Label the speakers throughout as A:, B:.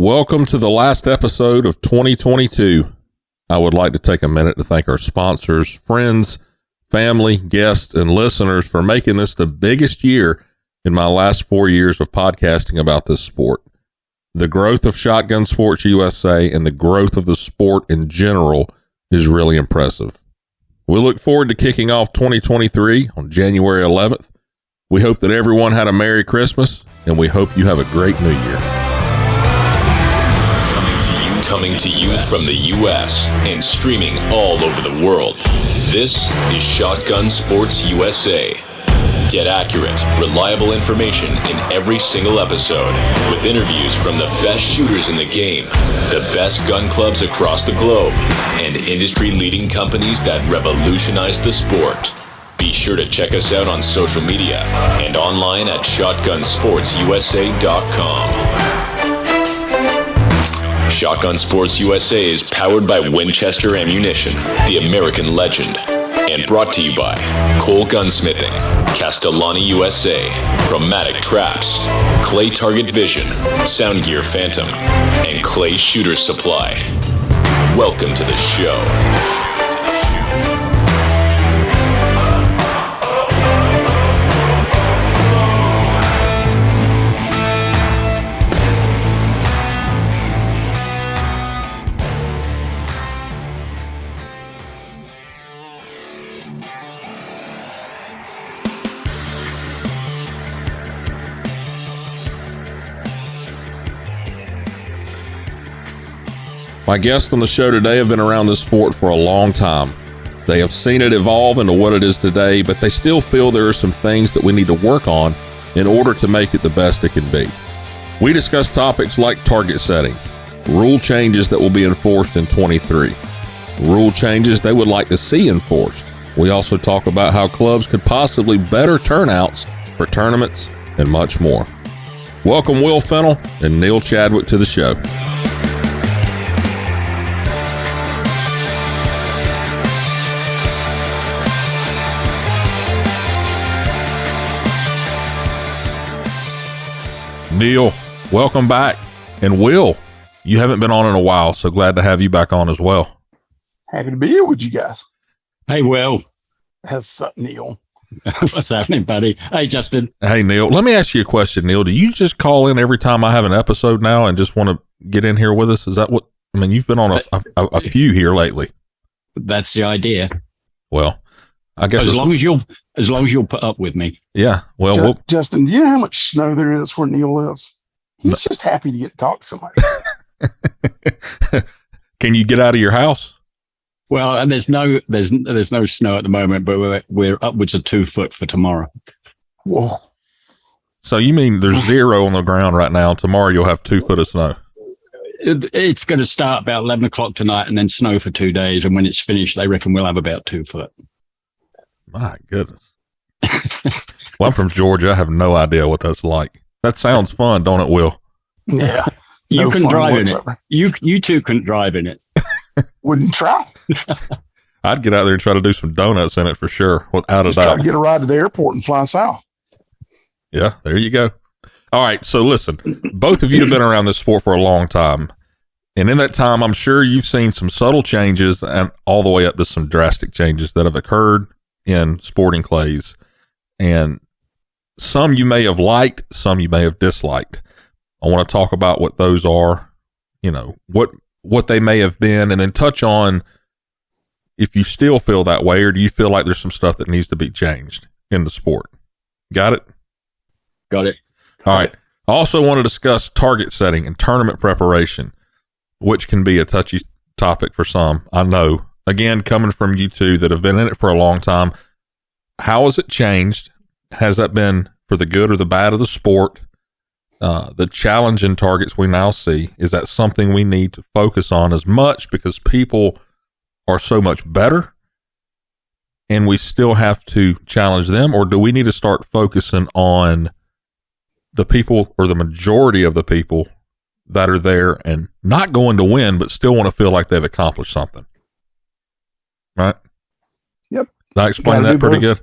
A: Welcome to the last episode of 2022. I would like to take a minute to thank our sponsors, friends, family, guests, and listeners for making this the biggest year in my last 4 years of podcasting about this sport. The growth of Shotgun Sports USA and the growth of the sport in general is really impressive. We look forward to kicking off 2023 on January 11th. We hope that everyone had a Merry Christmas, and we hope you have a great New Year.
B: Coming to you from the U.S. and streaming all over the world. This is Shotgun Sports USA. Get accurate, reliable information in every single episode, with interviews from the best shooters in the game, the best gun clubs across the globe, and industry-leading companies that revolutionize the sport. Be sure to check us out on social media and online at shotgunsportsusa.com. Shotgun Sports USA is powered by Winchester Ammunition, the American legend, and brought to you by Cole Gunsmithing, Castellani USA, Chromatic Traps, Clay Target Vision, Sound Gear Phantom, and Clay Shooter Supply. Welcome to the show.
A: My guests on the show today have been around this sport for a long time. They have seen it evolve into what it is today, but they still feel there are some things that we need to work on in order to make it the best it can be. We discuss topics like target setting, rule changes that will be enforced in 23, rule changes they would like to see enforced. We also talk about how clubs could possibly better turnouts for tournaments and much more. Welcome Will Fennell and Neil Chadwick to the show. Neil, welcome back. And Will, you haven't been on in a while, so glad to have you back on as well.
C: Happy to be here with you guys.
D: Hey, Will.
C: That's Neil.
D: What's happening, buddy? Hey, Justin.
A: Hey, Neil. Let me ask you a question, Neil. Do you just call in every time I have an episode now and just want to get in here with us? Is that what, I mean, you've been on a few here lately.
D: That's the idea.
A: Well, I guess
D: as long as you'll put up with me.
A: Yeah. Well,
C: Justin, do you know how much snow there is where Neil lives? He's just happy to get to talk to somebody.
A: Can you get out of your house?
D: Well, there's no snow at the moment, but we're upwards of 2 foot for tomorrow.
C: Whoa.
A: So you mean there's 0 on the ground right now? Tomorrow you'll have 2 foot of snow.
D: It's going to start about 11 o'clock tonight and then snow for 2 days. And when it's finished, they reckon we'll have about 2 foot.
A: My goodness. Well, I'm from Georgia. I have no idea what that's like. That sounds fun, don't it, Will?
C: Yeah.
D: You can drive whatsoever. In it. You two couldn't drive in it.
C: Wouldn't try.
A: I'd get out there and try to do some donuts in it for sure, without a doubt.
C: Try to get a ride to the airport and fly south.
A: Yeah, there you go. All right, so listen, both of you have been around this sport for a long time. And in that time, I'm sure you've seen some subtle changes and all the way up to some drastic changes that have occurred in sporting clays. And some you may have liked, some you may have disliked. I want to talk about what those are, you know, what they may have been, and then touch on if you still feel that way, or do you feel like there's some stuff that needs to be changed in the sport? Got it?
D: Got it.
A: All right. I also want to discuss target setting and tournament preparation, which can be a touchy topic for some. I know. Again, coming from you two that have been in it for a long time, how has it changed? Has that been for the good or the bad of the sport? The challenge in targets we now see, is that something we need to focus on as much because people are so much better and we still have to challenge them? Or do we need to start focusing on the people, or the majority of the people that are there and not going to win, but still want to feel like they've accomplished something? Right?
C: Yep.
A: Did I explain that pretty good?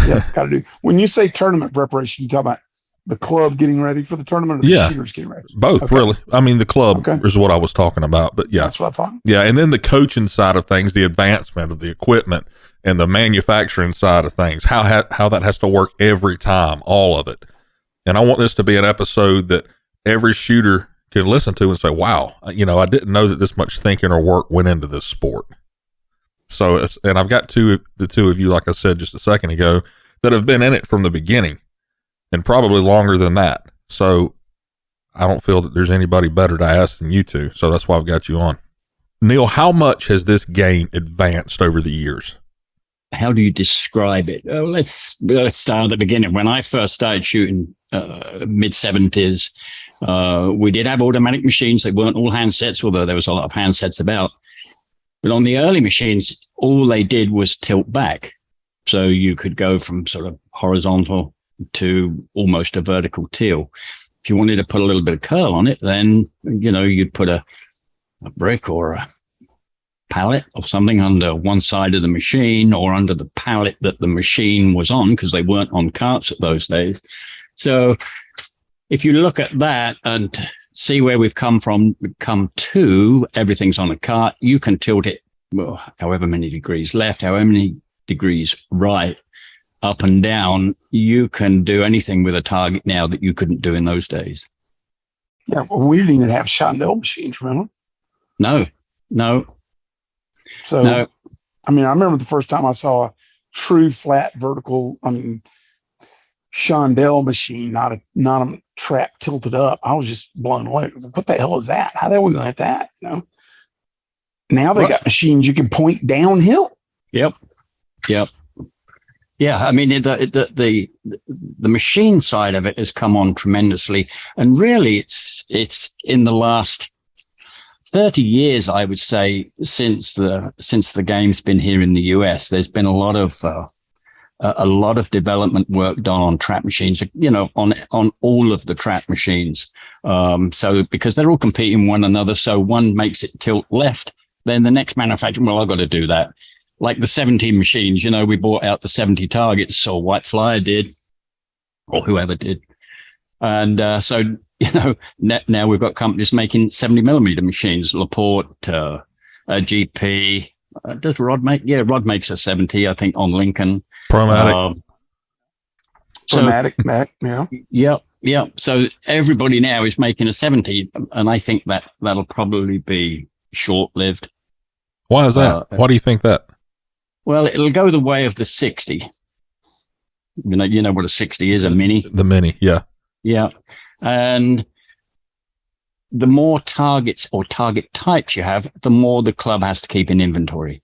C: Yeah, got to do. When you say tournament preparation, you talk about the club getting ready for the tournament, or the shooters getting ready?
A: Both,
C: okay.
A: really. I mean, the club is what I was talking about, but yeah.
C: That's what I thought.
A: Yeah, and then the coaching side of things, the advancement of the equipment and the manufacturing side of things, how that has to work every time, all of it. And I want this to be an episode that every shooter can listen to and say, wow, I didn't know that this much thinking or work went into this sport. So, and I've got the two of you, like I said just a second ago, that have been in it from the beginning and probably longer than that. So I don't feel that there's anybody better to ask than you two. So that's why I've got you on. Neil, how much has this game advanced over the years?
D: How do you describe it? Let's start at the beginning. When I first started shooting, mid-70s, we did have automatic machines. They weren't all handsets, although there was a lot of handsets about. But on the early machines, all they did was tilt back. So you could go from sort of horizontal to almost a vertical tilt. If you wanted to put a little bit of curl on it, then, you'd put a brick or a pallet or something under one side of the machine or under the pallet that the machine was on, because they weren't on carts at those days. So if you look at that and see where we've come to, everything's on a cart. You can tilt it however many degrees left, however many degrees right, up and down. You can do anything with a target now that you couldn't do in those days.
C: Yeah, well, we didn't even have Chandelle machines, remember?
D: No.
C: So,
D: no.
C: I mean, I remember the first time I saw a true flat vertical, Chandelle machine, not a trap tilted up. I was just blown away. I was like, what the hell is that? How the hell are we going to have that? Now they got machines you can point downhill.
D: Yep. Yeah, I mean, the machine side of it has come on tremendously, and really, it's in the last 30 years, I would say, since the game's been here in the US. There's been a lot of development work done on trap machines, on all of the trap machines. So because they're all competing one another, so one makes it tilt left, then the next manufacturer, well, I've got to do that. Like the 17 machines, we bought out the 70 targets, or White Flyer did, or whoever did. And so, now we've got companies making 70 millimeter machines, Laporte, GP. Does Rod make? Yeah, Rod makes a 70, I think, on Lincoln.
A: Promatic.
C: Promatic, yeah.
D: Yep. So everybody now is making a 70, and I think that'll probably be short-lived.
A: Why is that? Why do you think that?
D: Well, it'll go the way of the 60. You know what a 60 is, a mini?
A: The mini, yeah.
D: Yeah. And the more targets or target types you have, the more the club has to keep in inventory.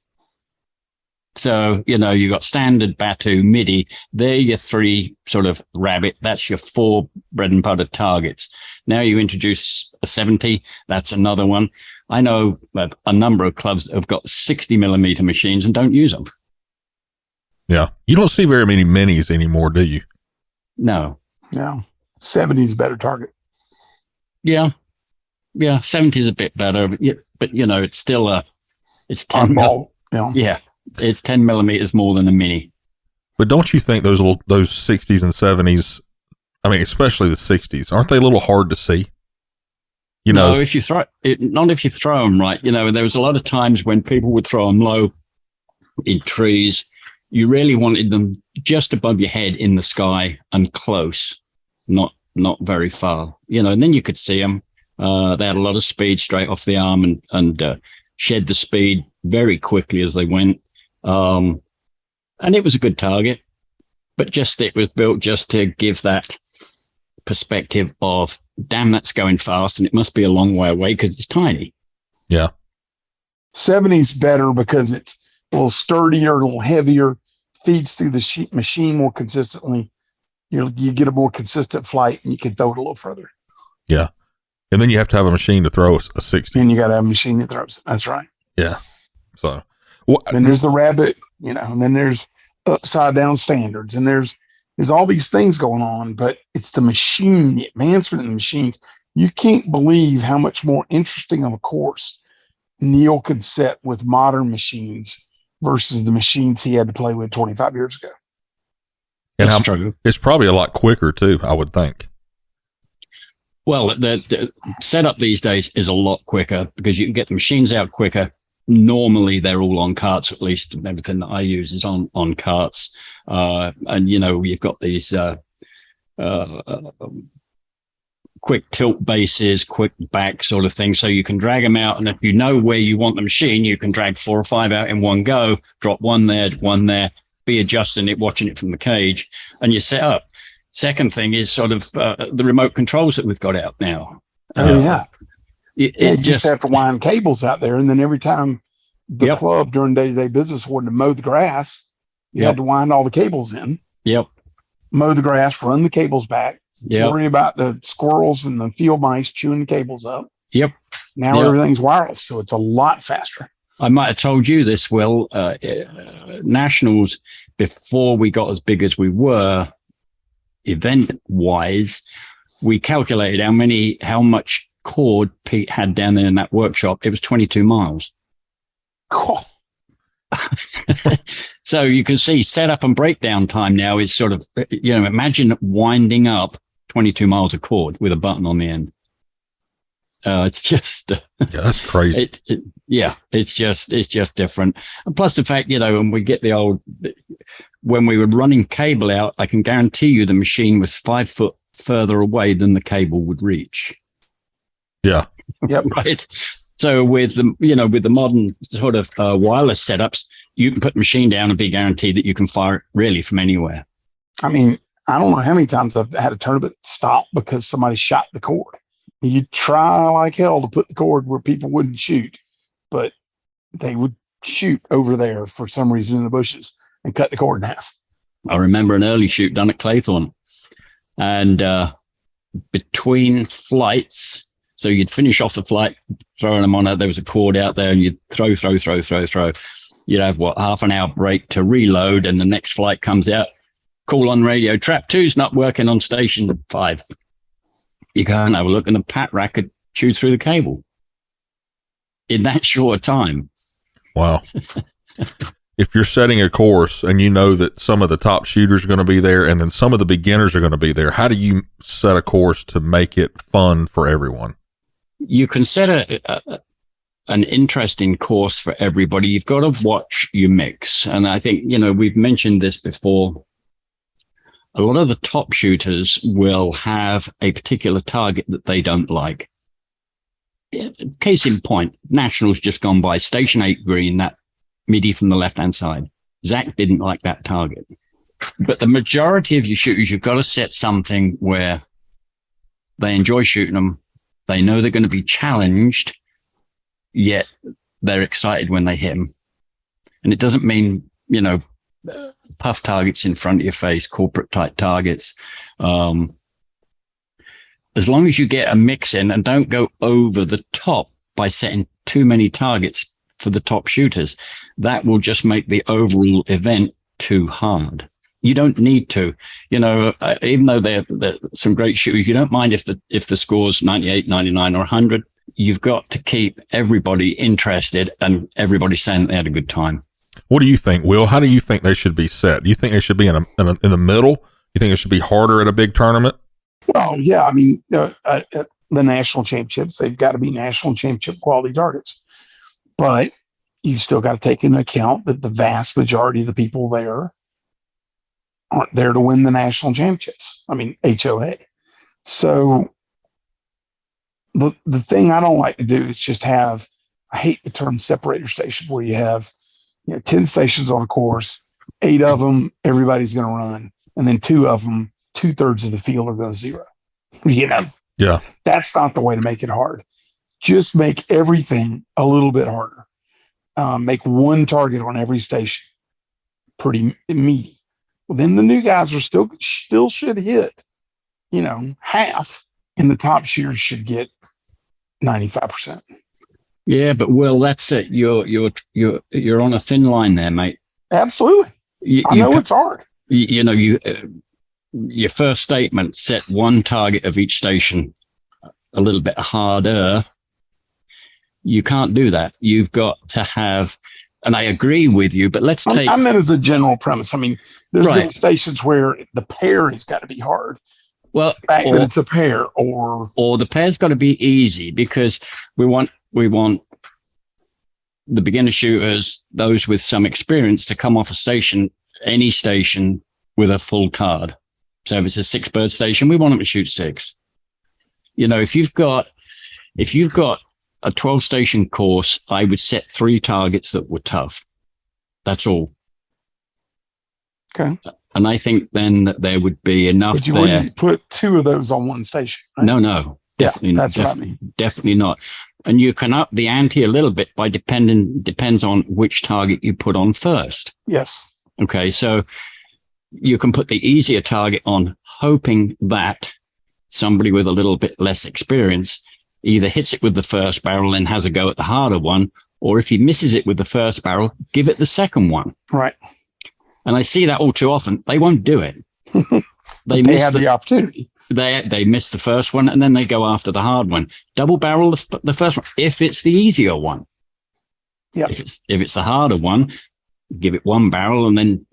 D: So, you got standard, Batu, MIDI. They're your three sort of rabbit. That's your four bread and butter targets. Now you introduce a 70. That's another one. I know a number of clubs that have got 60 millimeter machines and don't use them.
A: Yeah. You don't see very many minis anymore, do you?
D: No.
C: 70 is a better target.
D: Yeah. 70 is a bit better, but it's still it's 10
C: ball.
D: Yeah. It's 10 millimeters more than a mini.
A: But don't you think those 60s and 70s, I mean, especially the 60s, aren't they a little hard to see?
D: No, if you throw it, not if you throw them right. There was a lot of times when people would throw them low in trees. You really wanted them just above your head in the sky and close, not very far. And then you could see them. They had a lot of speed straight off the arm and shed the speed very quickly as they went. And it was a good target, but it was built just to give that perspective of, damn, that's going fast, and it must be a long way away because it's tiny.
A: Yeah.
C: 70's better because it's a little sturdier, a little heavier, feeds through the machine more consistently. You get a more consistent flight, and you can throw it a little further.
A: Yeah. And then you have to have a machine to throw a 60.
C: And you got to have a machine that throws it. That's right.
A: Yeah. So
C: then there's the rabbit, and then there's upside down standards, and there's all these things going on, but it's the machine, the advancement in the machines. You can't believe how much more interesting of a course Neil could set with modern machines versus the machines he had to play with 25 years ago.
A: And it's probably a lot quicker too, I would think.
D: Well, the setup these days is a lot quicker because you can get the machines out quicker. Normally, they're all on carts. At least everything that I use is on carts. And you've got these quick tilt bases, quick back sort of thing. So you can drag them out. And if you know where you want the machine, you can drag 4 or 5 out in one go, drop one there, be adjusting it, watching it from the cage, and you're set up. Second thing is sort of the remote controls that we've got out now.
C: Yeah. You
D: just
C: have to wind cables out there. And then every time the club during day-to-day business wanted to mow the grass, you had to wind all the cables in.
D: Yep.
C: Mow the grass, run the cables back. Worry about the squirrels and the field mice chewing the cables up.
D: Yep.
C: Now everything's wireless, so it's a lot faster.
D: I might have told you this, Will. Nationals, before we got as big as we were, event-wise, we calculated how much cord Pete had down there in that workshop. It was 22 miles.
C: Cool.
D: So you can see setup and breakdown time now is sort of, imagine winding up 22 miles of cord with a button on the end. It's just,
A: that's crazy.
D: It's just different. And plus the fact, when we get when we were running cable out, I can guarantee you the machine was 5 foot further away than the cable would reach.
A: Yeah.
C: Yep.
D: Right. So with the modern sort of wireless setups, you can put the machine down and be guaranteed that you can fire it really from anywhere.
C: I mean, I don't know how many times I've had a tournament stop because somebody shot the cord. You try like hell to put the cord where people wouldn't shoot, but they would shoot over there for some reason in the bushes and cut the cord in half.
D: I remember an early shoot done at Claythorne, and between flights, so you'd finish off the flight, throwing them on it. There was a cord out there, and you'd throw. You'd have half an hour break to reload, and the next flight comes out. Call on radio, trap 2's not working on station 5. You go and have a look, and the pat rack could chew through the cable in that short time.
A: Wow. If you're setting a course and you know that some of the top shooters are going to be there and then some of the beginners are going to be there, how do you set a course to make it fun for everyone?
D: You can set an interesting course for everybody. You've got to watch your mix. And I think, we've mentioned this before. A lot of the top shooters will have a particular target that they don't like. Case in point, Nationals just gone by, Station 8 green, that midi from the left-hand side. Zach didn't like that target. But the majority of your shooters, you've got to set something where they enjoy shooting them. They know they're going to be challenged, yet they're excited when they hit them. And it doesn't mean, puff targets in front of your face, corporate type targets. As long as you get a mix in and don't go over the top by setting too many targets for the top shooters, that will just make the overall event too hard. You don't need to, even though they're some great shooters, you don't mind if the score's 98, 99 or 100. You've got to keep everybody interested and everybody saying that they had a good time.
A: What do you think, Will? How do you think they should be set? Do you think they should be in the middle? You think it should be harder at a big tournament?
C: Well, yeah. I mean, at the national championships, they've got to be national championship quality targets. But you've still got to take into account that the vast majority of the people there aren't there to win the national championships. I mean, HOA. So the thing I don't like to do is just have, I hate the term separator station, where you have 10 stations on a course, 8 of them, everybody's going to run. And then 2 of them, 2/3 of the field are going to zero.
A: Yeah.
C: That's not the way to make it hard. Just make everything a little bit harder. Make one target on every station. Pretty meaty. Well, then the new guys are still should hit, half, and the top shooters should get 95%.
D: Yeah, but Will, that's it. You're on a thin line there, mate.
C: Absolutely. I know it's hard.
D: Your first statement, set one target of each station a little bit harder. You can't do that. You've got to have, and I agree with you, but let's take.
C: I meant as a general premise. I mean, there's going to be stations where the pair has got to be hard,
D: Well,
C: the fact that it's a pair, or
D: the pair's got to be easy, because we want the beginner shooters, those with some experience, to come off a station, any station, with a full card. So if it's a 6-bird station, we want them to shoot 6. You know, if you've got a 12-station course, I would set 3 targets that were tough. That's all.
C: Okay.
D: And I think then that there would be enough
C: but you
D: there.
C: wouldn't put 2 of those on one station, right?
D: No, definitely,
C: that's
D: definitely not. And you can up the ante a little bit by depends on which target you put on first.
C: Yes.
D: Okay, so you can put the easier target on, hoping that somebody with a little bit less experience either hits it with the first barrel and has a go at the harder one, or if he misses it with the first barrel, give it the second one.
C: Right.
D: And I see that all too often. They won't do it.
C: They have the opportunity.
D: They miss the first one, and then they go after the hard one. Double barrel the first one if it's the easier one.
C: Yeah.
D: If it's the harder one, give it 1 barrel, and then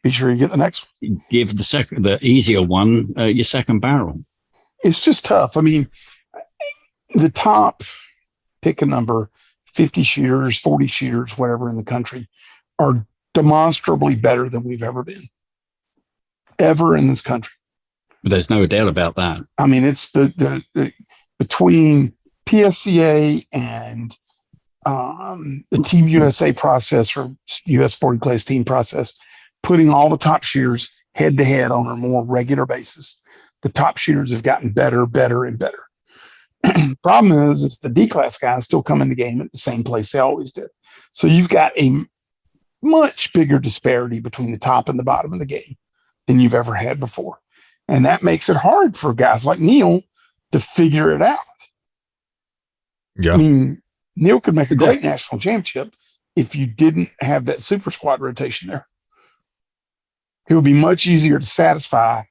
C: be sure you get the next one.
D: Give the easier one your second barrel.
C: It's just tough. I mean, the top, pick a number, 50 shooters, 40 shooters, whatever in the country, are demonstrably better than we've ever been. Ever in this country.
D: There's no doubt about that.
C: I mean, it's the between PSCA and the Team USA process, or U.S. Sporting Clays team process, putting all the top shooters head to head on a more regular basis. The top shooters have gotten better, and better. Problem is, it's the D-class guys still come in the game at the same place they always did. So you've got a much bigger disparity between the top and the bottom of the game than you've ever had before. And that makes it hard for guys like Neil to figure it out.
A: Yeah.
C: I mean, Neil could make a great national championship if you didn't have that super squad rotation there. It would be much easier to satisfy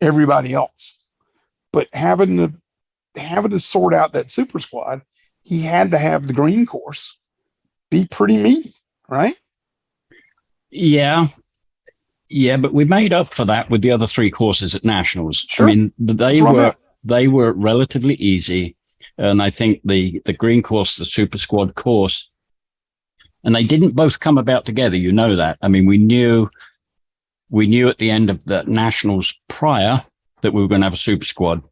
C: everybody else. But having to sort out that super squad, he had to have the green course be pretty meaty, right?
D: Yeah. Yeah, but we made up for that with the other 3 courses at nationals.
C: Sure.
D: I mean, they were relatively easy, and I think the green course, the super squad course, and they didn't both come about together. You know that. I mean, we knew at the end of the nationals prior that we were going to have a super squad,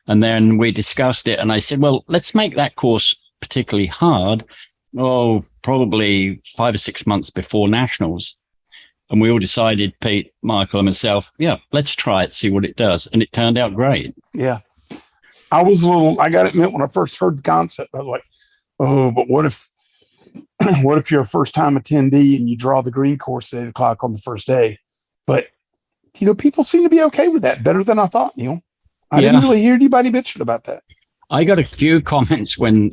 D: and then we discussed it, and I said, well, let's make that course particularly hard. Probably 5 or 6 months before nationals. And we all decided, Pete, Michael, and myself, yeah, let's try it, see what it does. And it turned out great.
C: Yeah. I got to admit, when I first heard the concept, I was like, oh, but what if you're a first time attendee and you draw the green course at 8:00 on the first day? But, people seem to be okay with that, better than I thought, Neil. I didn't really hear anybody bitching about that.
D: I got a few comments when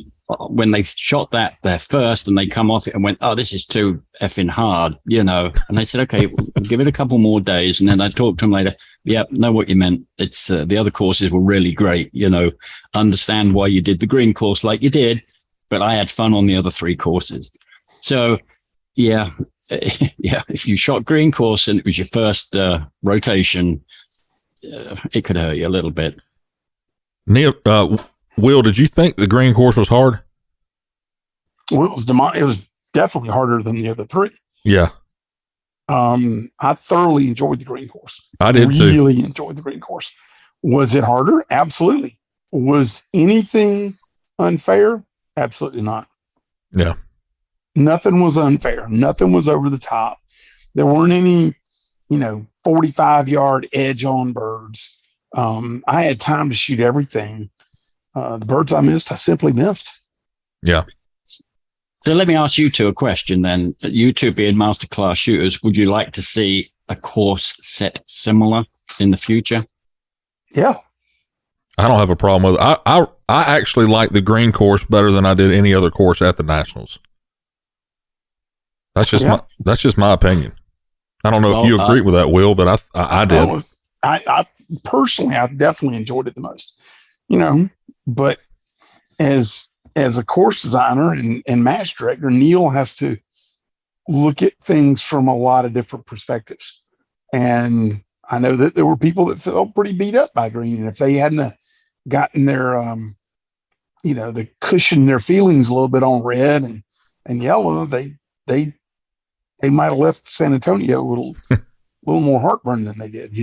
D: they shot that there first and they come off it and went, oh, this is too effing hard, And I said, okay, we'll give it a couple more days. And then I talked to them later. Yeah, know what you meant. It's the other courses were really great. Understand why you did the green course like you did, but I had fun on the other 3 courses. So yeah, if you shot green course and it was your first rotation, it could hurt you a little bit.
A: Neil, Will, did you think the green course was hard?
C: Well, it was definitely harder than the other 3.
A: Yeah.
C: I thoroughly enjoyed the green course.
A: I did too.
C: Really enjoyed the green course. Was it harder? Absolutely. Was anything unfair? Absolutely not.
A: Yeah.
C: Nothing was unfair. Nothing was over the top. There weren't any, 45-yard edge on birds. I had time to shoot everything. The birds I missed, I simply missed.
A: Yeah.
D: So let me ask you 2 a question then. You 2 being masterclass shooters, would you like to see a course set similar in the future?
C: Yeah.
A: I don't have a problem with it. I actually like the green course better than I did any other course at the nationals. That's just my opinion. I don't know if you agree with that, Will, but I did.
C: I personally, I definitely enjoyed it the most, but as a course designer and match director, Neil has to look at things from a lot of different perspectives. And I know that there were people that felt pretty beat up by green. And if they hadn't gotten their, they cushioned their feelings a little bit on red and yellow, they might have left San Antonio a little more heartburn than they did,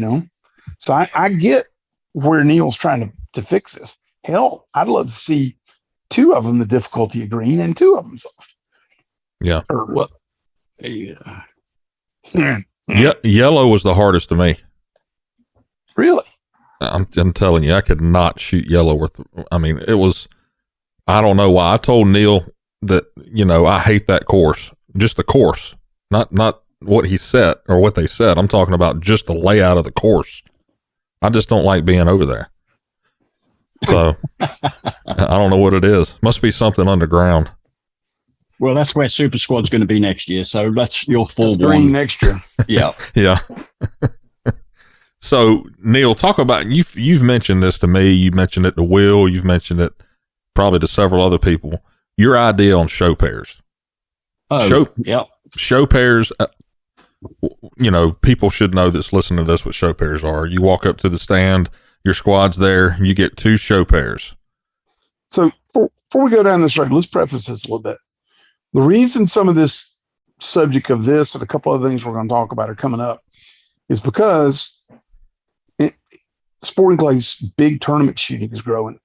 C: So I get where Neil's trying to fix this. Hell, I'd love to see two of them the difficulty of green and two of them soft.
A: Yeah. Yellow was the hardest to me.
C: Really?
A: I'm telling you, I could not shoot yellow it was, I don't know why. I told Neil that, I hate that course, just the course, not what he said or what they said. I'm talking about just the layout of the course. I just don't like being over there. So I don't know what it is. Must be something underground.
D: Well, that's where Super Squad's going to be next year. So that's your full
C: green next year.
D: Yeah.
A: Yeah. So Neil, talk about, you've mentioned this to me. You mentioned it to Will. You've mentioned it probably to several other people. Your idea on show pairs.
D: Oh, yeah.
A: Show pairs, people should know that's listening to this what show pairs are. You walk up to the stand, your squad's there, you get two show pairs.
C: So before we go down this road, let's preface this a little bit. The reason some of this subject of this and a couple other things we're going to talk about are coming up is because sporting clay's big tournament shooting is growing.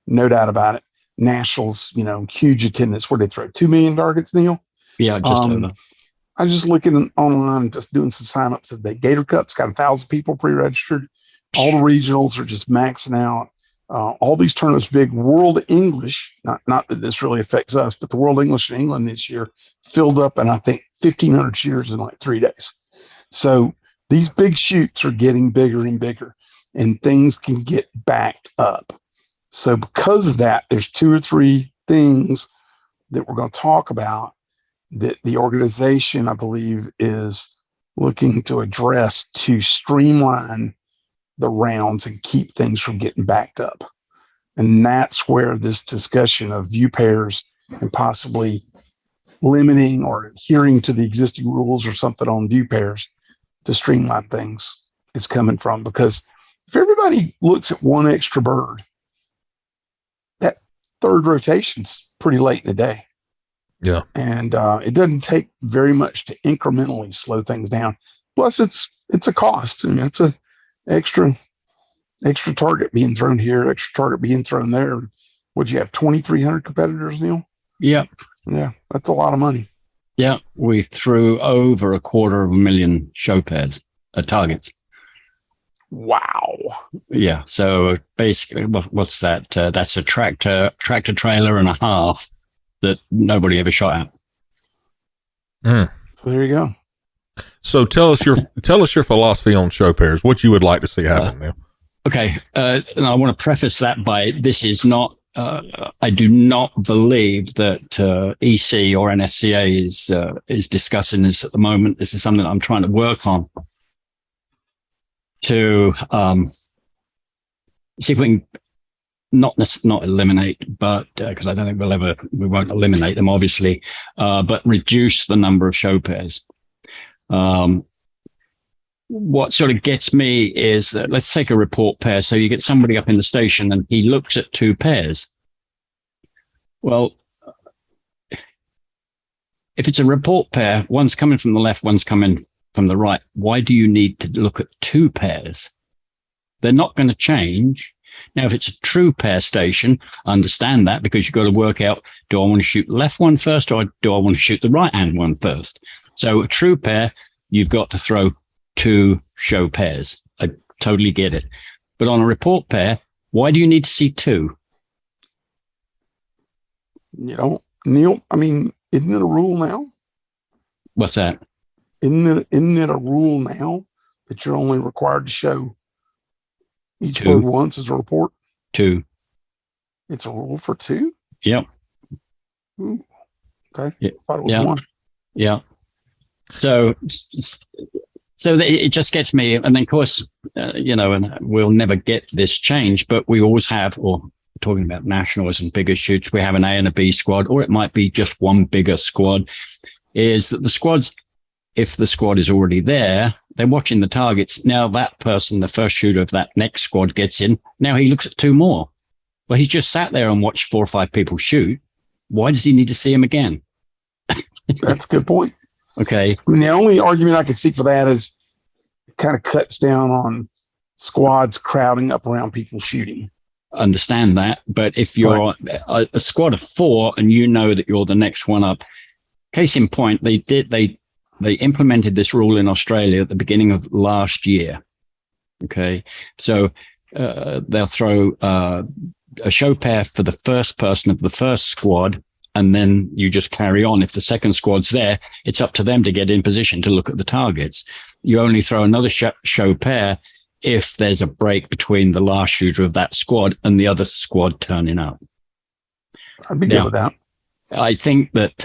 C: No doubt about it. Nationals, huge attendance. Where they throw 2 million targets, Neil?
D: Yeah, just over.
C: I was just looking online, just doing some signups. The Gator Cup's got 1,000 people pre-registered. All the regionals are just maxing out. All these tournaments, big World English, not that this really affects us, but the World English in England this year filled up, and I think 1,500 cheers in like 3 days. So these big shoots are getting bigger and bigger, and things can get backed up. So because of that, there's 2 or 3 things that we're going to talk about that the organization, I believe, is looking to address to streamline the rounds and keep things from getting backed up. And that's where this discussion of view pairs and possibly limiting or adhering to the existing rules or something on view pairs to streamline things is coming from. Because if everybody looks at one extra bird, that third rotation's pretty late in the day.
A: Yeah.
C: And it doesn't take very much to incrementally slow things down. Plus it's a cost. It's a extra target being thrown here, extra target being thrown there. Would you have 2,300 competitors, Neil?
D: Yeah.
C: Yeah. That's a lot of money.
D: Yeah. We threw over 250,000 show pairs targets.
C: Wow.
D: Yeah. So basically, what's that? That's a tractor trailer and a half that nobody ever shot at.
C: So there you go.
A: So tell us your philosophy on show pairs. What you would like to see happen now?
D: Okay, and I want to preface that by this is not. I do not believe that EC or NSCA is discussing this at the moment. This is something I'm trying to work on to see if we can not eliminate, but because I don't think we won't eliminate them, obviously, but reduce the number of show pairs. What sort of gets me is that let's take a report pair. So you get somebody up in the station and he looks at 2 pairs. Well, if it's a report pair, one's coming from the left, one's coming from the right. Why do you need to look at 2 pairs? They're not going to change. Now, if it's a true pair station, understand that because you've got to work out, do I want to shoot the left one first or do I want to shoot the right hand one first? So a true pair, you've got to throw 2 show pairs. I totally get it. But on a report pair, why do you need to see 2?
C: Neil, isn't it a rule now?
D: What's that?
C: Isn't it a rule now that you're only required to show each
D: 2.
C: bird once as a report?
D: 2.
C: It's a rule for 2?
D: Yep.
C: Ooh. Okay.
D: Yeah.
C: I thought it was 1.
D: Yeah. So it just gets me. And then, of course, and we'll never get this change, but we always have, or talking about nationals and bigger shoots, we have an A and a B squad, or it might be just one bigger squad, is that the squads, if the squad is already there, They're watching the targets. Now that person, the first shooter of that next squad, gets in. Now he looks at two more. Well, he's just sat there and watched 4 or 5 people shoot. Why does he need to see him again?
C: That's a good point.
D: Okay.
C: I mean, the only argument I can see for that is it kind of cuts down on squads crowding up around people shooting.
D: Understand that. But if you're a squad of 4 and you know that you're the next one up, case in point, they implemented this rule in Australia at the beginning of last year. Okay. So they'll throw a show pair for the first person of the first squad, and then you just carry on. If the second squad's there, it's up to them to get in position to look at the targets. You only throw another show pair if there's a break between the last shooter of that squad and the other squad turning up.
C: I'd be good with that.
D: I think that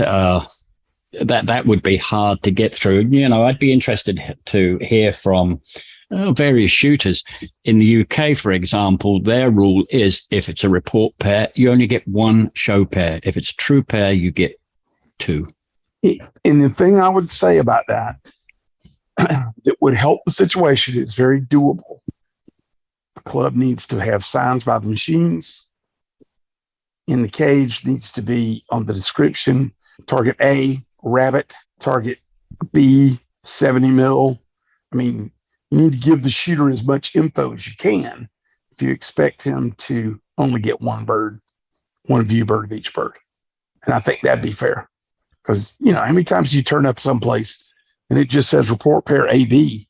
D: that would be hard to get through. You know, I'd be interested to hear from various shooters. In the UK, for example, their rule is if it's a report pair, you only get 1 show pair. If it's a true pair, you get 2.
C: And the thing I would say about that that would help the situation is very doable. The club needs to have signs by the machines. In the cage needs to be on the description, target A, rabbit, target B, 70 mil. I mean, you need to give the shooter as much info as you can if you expect him to only get 1 bird, 1 view bird of each bird. And I think that'd be fair. Because, you know, how many times do you turn up someplace and it just says report pair AB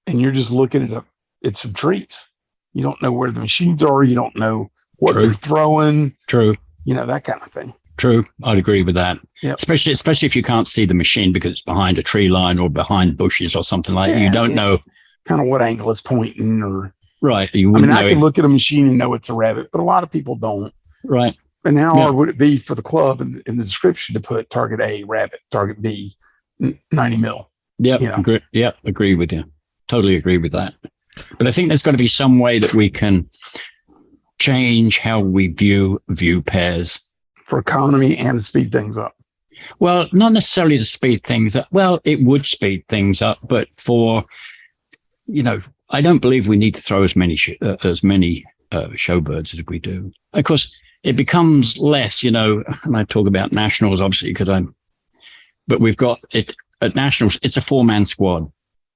C: and you're just looking at some trees. You don't know where the machines are. You don't know what they're throwing.
D: True.
C: You know, that kind of thing.
D: True. I'd agree with that.
C: Yep.
D: Especially if you can't see the machine because it's behind a tree line or behind bushes or something like that. You don't know
C: kind of what angle it's pointing or
D: right.
C: I mean, I can look at a machine and know it's a rabbit, but a lot of people don't.
D: Right.
C: And how hard would it be for the club in the description to put target A, rabbit, target B, 90 mil?
D: Yep. You know? Agree with you. Totally agree with that. But I think there's got to be some way that we can change how we view pairs.
C: For economy and to speed things up.
D: Well, not necessarily to speed things up. Well, it would speed things up, but for, you know, I don't believe we need to throw as many showbirds as we do. Of course, it becomes less, you know, and I talk about nationals, obviously, but we've got it at nationals. It's a 4-man squad.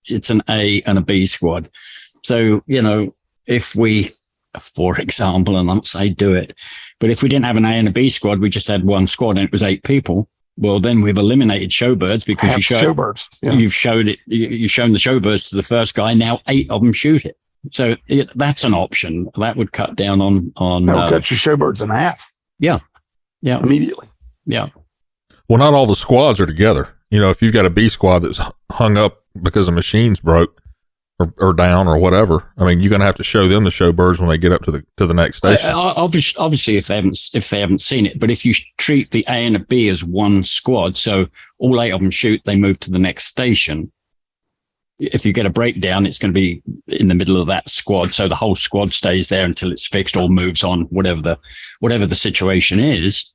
D: It's an A and a B squad. So, you know, if we, for example, and I'm saying do it, but if we didn't have an A and a B squad, we just had 1 squad and it was 8 people. Well, then we've eliminated showbirds because
C: showbirds. Yeah.
D: You've shown the showbirds to the first guy. Now 8 of them shoot it. So that's an option. That would cut down on.
C: That would cut your showbirds in half.
D: Yeah. Yeah.
C: Immediately.
D: Yeah.
A: Well, not all the squads are together. You know, if you've got a B squad that's hung up because the machines broke or down or whatever, I mean, you're going to have to show them the showbirds when they get up to the next station.
D: Obviously, if they haven't seen it, but if you treat the A and a B as 1 squad, so all 8 of them shoot, they move to the next station. If you get a breakdown, it's going to be in the middle of that squad, so the whole squad stays there until it's fixed or moves on, whatever the situation is.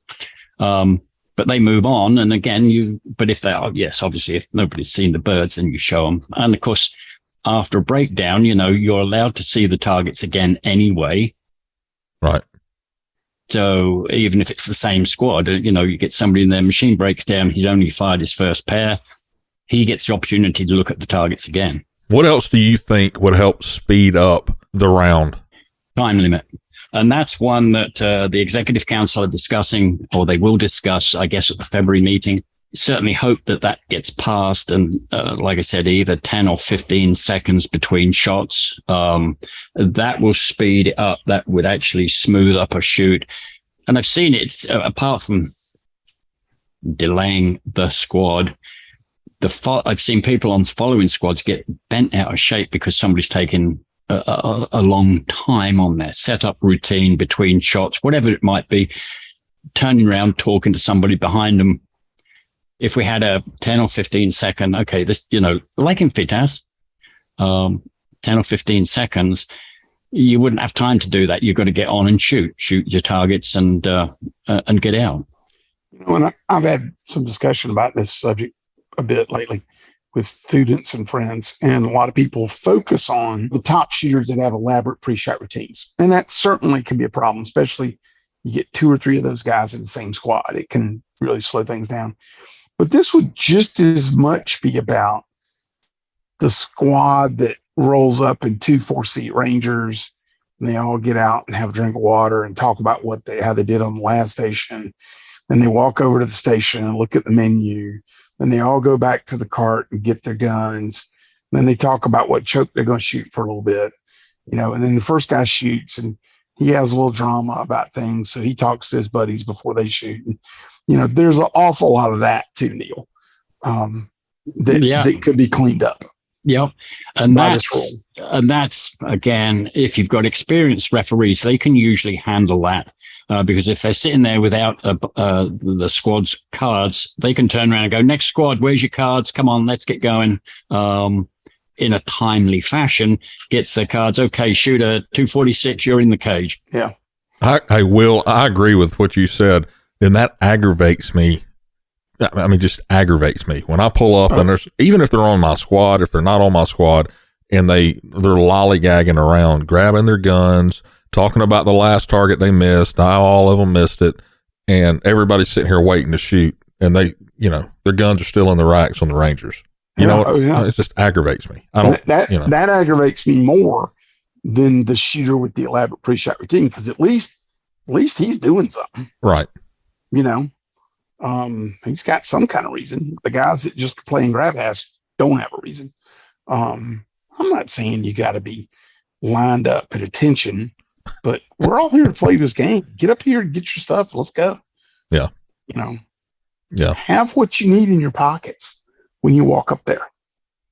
D: But they move on, and again, but if they are, yes, obviously, if nobody's seen the birds, then you show them, and of course, after a breakdown, you know, you're allowed to see the targets again anyway.
A: Right.
D: So even if it's the same squad, you know, you get somebody in their machine breaks down, he's only fired his first pair. He gets the opportunity to look at the targets again.
A: What else do you think would help speed up the round?
D: Time limit. And that's one that the Executive Council are discussing, or they will discuss, I guess, at the February meeting. Certainly hope that gets passed. And like I said, either 10 or 15 seconds between shots. That will speed it up. That would actually smooth up a shoot. And I've seen it, apart from delaying the squad, I've seen people on following squads get bent out of shape because somebody's taken a long time on their setup routine between shots, whatever it might be, turning around, talking to somebody behind them. If we had a 10 or 15 second, okay, this, you know, like in FITAS, 10 or 15 seconds, you wouldn't have time to do that. You've got to get on and shoot your targets and get out.
C: You know, and I've had some discussion about this subject a bit lately with students and friends, and a lot of people focus on the top shooters that have elaborate pre-shot routines. And that certainly can be a problem, especially you get 2 or 3 of those guys in the same squad. It can really slow things down. But this would just as much be about the squad that rolls up in 2 4-seat Rangers, and they all get out and have a drink of water and talk about how they did on the last station. Then they walk over to the station and look at the menu. Then they all go back to the cart and get their guns. Then they talk about what choke they're going to shoot for a little bit, and then the first guy shoots and he has a little drama about things. So he talks to his buddies before they shoot. And, there's an awful lot of that too, Neil, that could be cleaned up.
D: Yep. And that's again, if you've got experienced referees, they can usually handle that. Because if they're sitting there without the squad's cards, they can turn around and go, next squad, where's your cards? Come on, let's get going. In a timely fashion, gets their cards. Okay, shooter 246, you're in the cage.
C: Yeah.
A: I agree with what you said. And that aggravates me. I mean, just aggravates me when I pull up and even if they're on my squad, if they're not on my squad, and they're lollygagging around, grabbing their guns, talking about the last target they missed, how all of them missed it, and everybody's sitting here waiting to shoot, and they, their guns are still in the racks on the Rangers. It just aggravates me.
C: That aggravates me more than the shooter with the elaborate pre-shot routine, because at least he's doing something,
A: right?
C: He's got some kind of reason. The guys that just playing grab ass don't have a reason. I'm not saying you got to be lined up at attention, but we're all here to play this game. Get up here and get your stuff. Let's go.
A: Yeah. Yeah.
C: Have what you need in your pockets when you walk up there.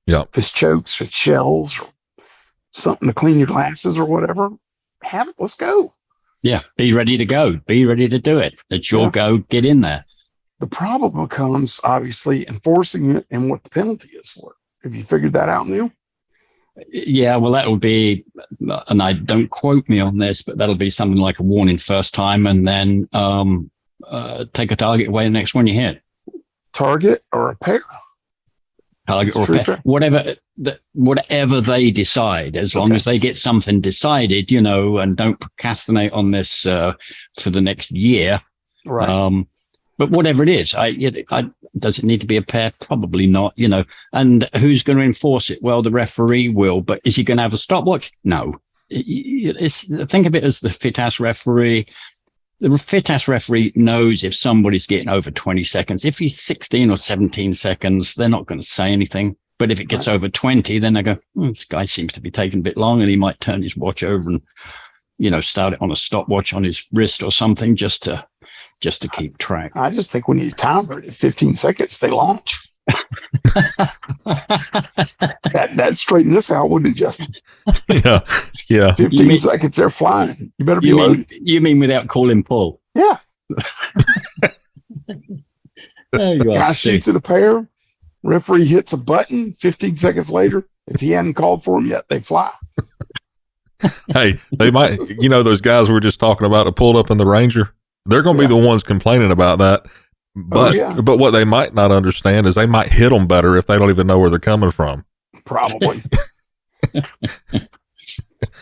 A: Yeah.
C: If it's chokes or shells or something to clean your glasses or whatever, have it. Let's go.
D: Yeah. Be ready to go. Be ready to do it. It's your go. Get in there.
C: The problem becomes obviously enforcing it and what the penalty is for it. Have you figured that out, Neil?
D: Yeah, well, that will be, and I don't quote me on this, but that'll be something like a warning first time, and then take a target away the next one you hit.
C: Target or a pair?
D: Target or a pair, whatever they decide, as long as they get something decided, and don't procrastinate on this for the next year.
C: Right.
D: But whatever it is, does it need to be a pair? Probably not, and who's going to enforce it? Well, the referee will, but is he going to have a stopwatch? No. Think of it as the fit-ass referee. The fit-ass referee knows if somebody's getting over 20 seconds. If he's 16 or 17 seconds, they're not going to say anything. But if it gets over 20, then they go, this guy seems to be taking a bit long, and he might turn his watch over and, start it on a stopwatch on his wrist or something just to keep track.
C: I just think we need a timer. At 15 seconds, they launch. that straightened this out, wouldn't it, Justin?
A: Yeah.
C: 15 seconds, they're flying. You better be loaded.
D: You mean without calling pull?
C: Yeah.
D: You
C: Guy shoots at a pair. Referee hits a button. 15 seconds later, if he hadn't called for him yet, they fly.
A: Hey, they might, those guys we're just talking about that pulled up in the Ranger, they're going to be the ones complaining about that. But but what they might not understand is they might hit them better if they don't even know where they're coming from.
C: Probably.